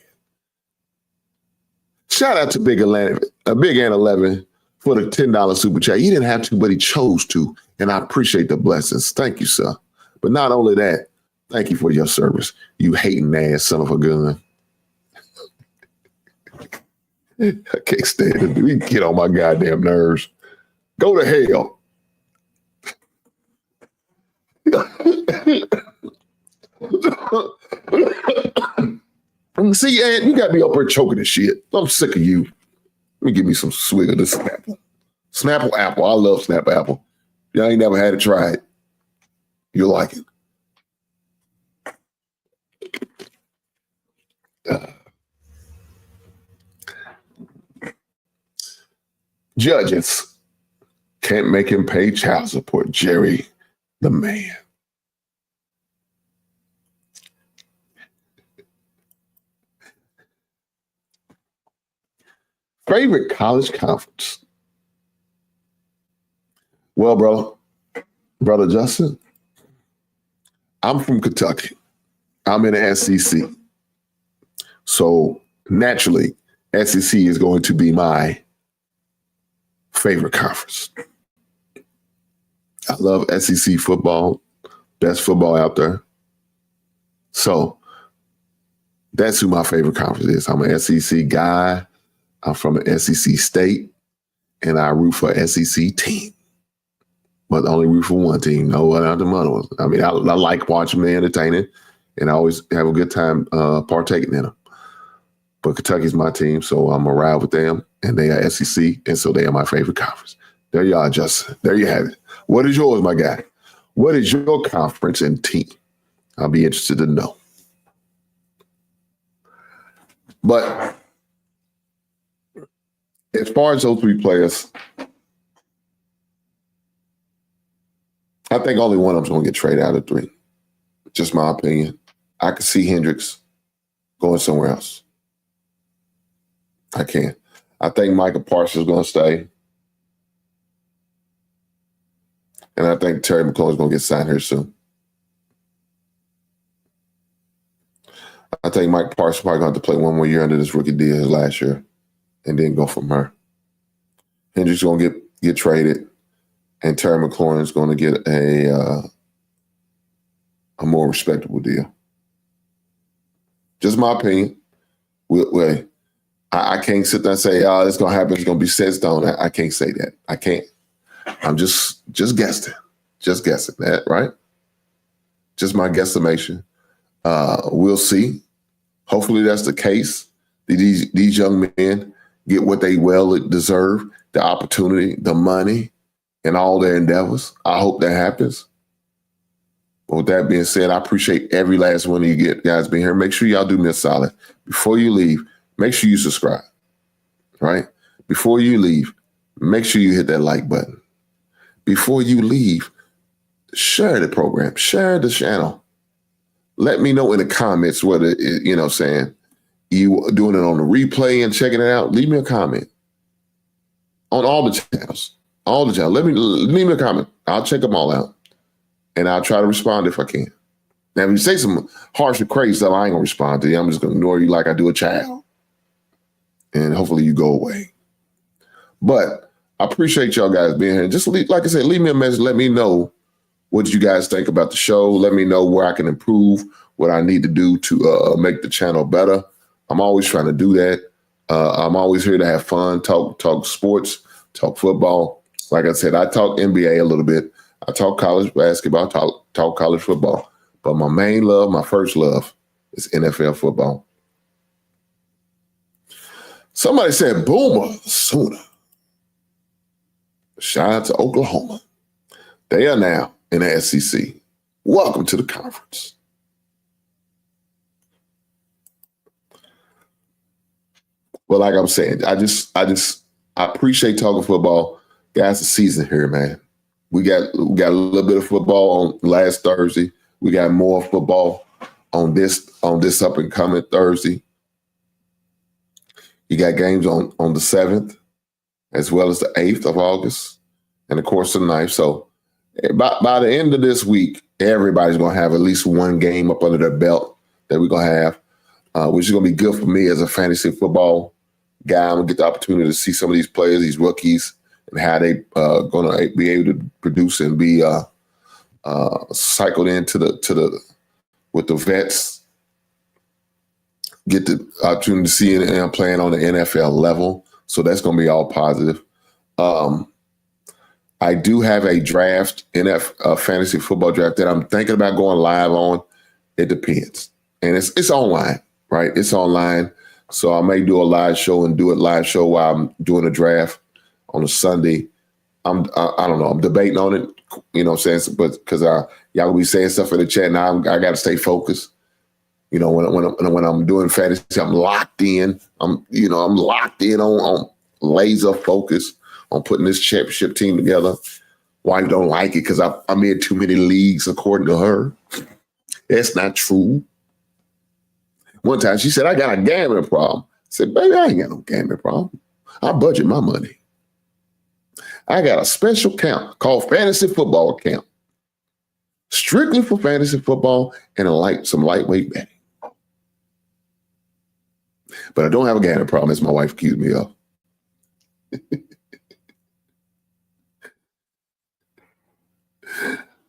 Shout out to Big Ant 11 for the $10 super chat. He didn't have to, but he chose to. And I appreciate the blessings. Thank you, sir. But not only that, thank you for your service. You hating ass son of a gun. I can't stand it. He get on my goddamn nerves. Go to hell. See, Ant, you got me up here choking and shit. I'm sick of you. Let me give me some swig of this Snapple. Snapple apple. I love Snapple apple. Y'all ain't never had it, try it. You'll like it. Judges can't make him pay child support. Jerry, the man. Favorite college conference? Well, brother Justin, I'm from Kentucky. I'm in the SEC. So naturally, SEC is going to be my favorite conference. I love SEC football, best football out there. So that's who my favorite conference is. I'm an SEC guy. I'm from an SEC state, and I root for an SEC team. But I only root for one team, no other ones. I mean, I like watching them, entertaining, and I always have a good time partaking in them. But Kentucky's my team, so I'm going to ride with them, and they are SEC, and so they are my favorite conference. There you are, Justin. There you have it. What is yours, my guy? What is your conference and team? I'll be interested to know. But as far as those three players, I think only one of them's going to get traded out of three. Just my opinion. I could see Hendricks going somewhere else. I can. I think Micah Parsons is going to stay. And I think Terry McLaurin is going to get signed here soon. I think Mike Parsons probably going to have to play one more year under this rookie deal his last year and then go from her. Hendricks is going to get traded, and Terry McLaurin is going to get a more respectable deal. Just my opinion. I can't sit there and say, oh, it's going to happen. It's going to be set in stone. I can't say that. I can't. I'm just guessing. Just guessing that, right? Just my guesstimation. We'll see. Hopefully that's the case. These young men get what they well deserve, the opportunity, the money, and all their endeavors. I hope that happens. But with that being said, I appreciate every last one of you guys being here. Make sure y'all do me a solid. Before you leave, make sure you subscribe, right? Before you leave, make sure you hit that like button. Before you leave, share the program, share the channel. Let me know in the comments whether, you doing it on the replay and checking it out. Leave me a comment on all the channels. All the channels. Leave me a comment. I'll check them all out. And I'll try to respond if I can. Now, if you say some harsh or crazy stuff, I ain't going to respond to you. I'm just going to ignore you like I do a child. And hopefully you go away. But I appreciate y'all guys being here. Just like I said, leave me a message. Let me know what you guys think about the show. Let me know where I can improve, what I need to do to make the channel better. I'm always trying to do that. I'm always here to have fun, talk sports, talk football. Like I said, I talk NBA a little bit. I talk college basketball, talk college football. But my main love, my first love, is NFL football. Somebody said Boomer Sooner. Shout out to Oklahoma. They are now in the SEC. Welcome to the conference. Well, like I'm saying, I appreciate talking football. Guys, the season here, man. We got a little bit of football on last Thursday. We got more football on this up and coming Thursday. You got games on the 7th, as well as the 8th of August, and of course the 9th. So by the end of this week, everybody's going to have at least one game up under their belt that we're going to have, which is going to be good for me as a fantasy football guy. I'm going to get the opportunity to see some of these players, these rookies, and how they going to be able to produce and be cycled into with the vets. Get the opportunity to see them playing on the NFL level. So that's going to be all positive. I do have a draft, a fantasy football draft that I'm thinking about going live on. It depends. And it's online, right? It's online. So I may do a live show and do a live show while I'm doing a draft on a Sunday. I don't know. I'm debating on it, you know what I'm saying? But because y'all will be saying stuff in the chat now, I got to stay focused. You know, when I'm doing fantasy, I'm locked in. I'm locked in on laser focus on putting this championship team together. Wife don't like it because I'm in too many leagues, according to her. That's not true. One time she said, I got a gambling problem. I said, baby, I ain't got no gambling problem. I budget my money. I got a special camp called Fantasy Football Camp. Strictly for fantasy football and some lightweight betting. But I don't have a gambling problem, as my wife accused me of.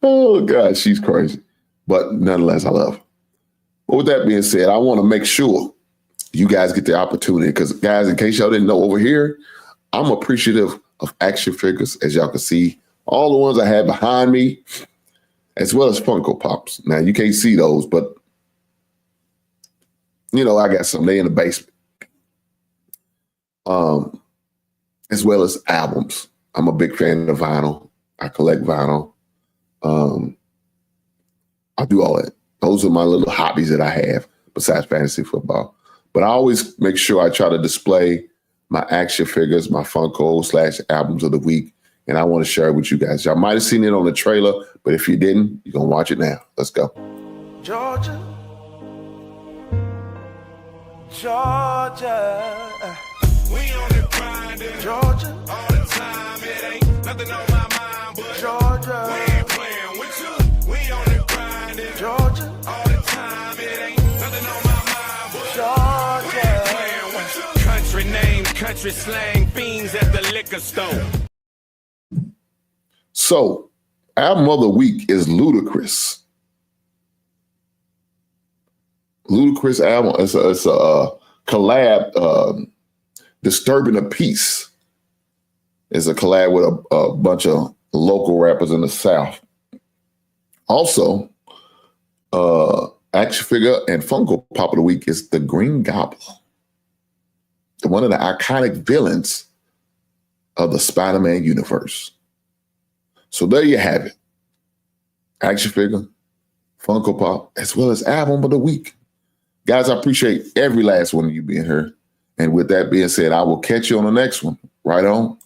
Oh, God, she's crazy. But nonetheless, I love her. But with that being said, I want to make sure you guys get the opportunity because, guys, in case y'all didn't know, over here, I'm appreciative of action figures, as y'all can see. All the ones I have behind me, as well as Funko Pops. Now, you can't see those, but, you know, I got some. They in the basement. As well as albums. I'm a big fan of vinyl. I collect vinyl. I do all that. Those are my little hobbies that I have besides fantasy football. But I always make sure I try to display my action figures, my Funko/albums of the week. And I want to share it with you guys. Y'all might have seen it on the trailer, but if you didn't, you're going to watch it now. Let's go. Georgia. Georgia. We on the grind, Georgia. all the time. It ain't nothing on my mind, but Georgia. we ain't playing with you. We on the grind, Georgia. all the time. It ain't nothing on my mind, but Georgia. we ain't playing with you. Country name, country slang, fiends at the liquor store. So, album of the week is Ludacris. Ludacris album. It's a collab. Disturbing the Peace is a collab with a bunch of local rappers in the South. Also, action figure and Funko Pop of the week is the Green Goblin, one of the iconic villains of the Spider-Man universe. So there you have it. Action figure, Funko Pop, as well as album of the week. Guys, I appreciate every last one of you being here. And with that being said, I will catch you on the next one. Right on.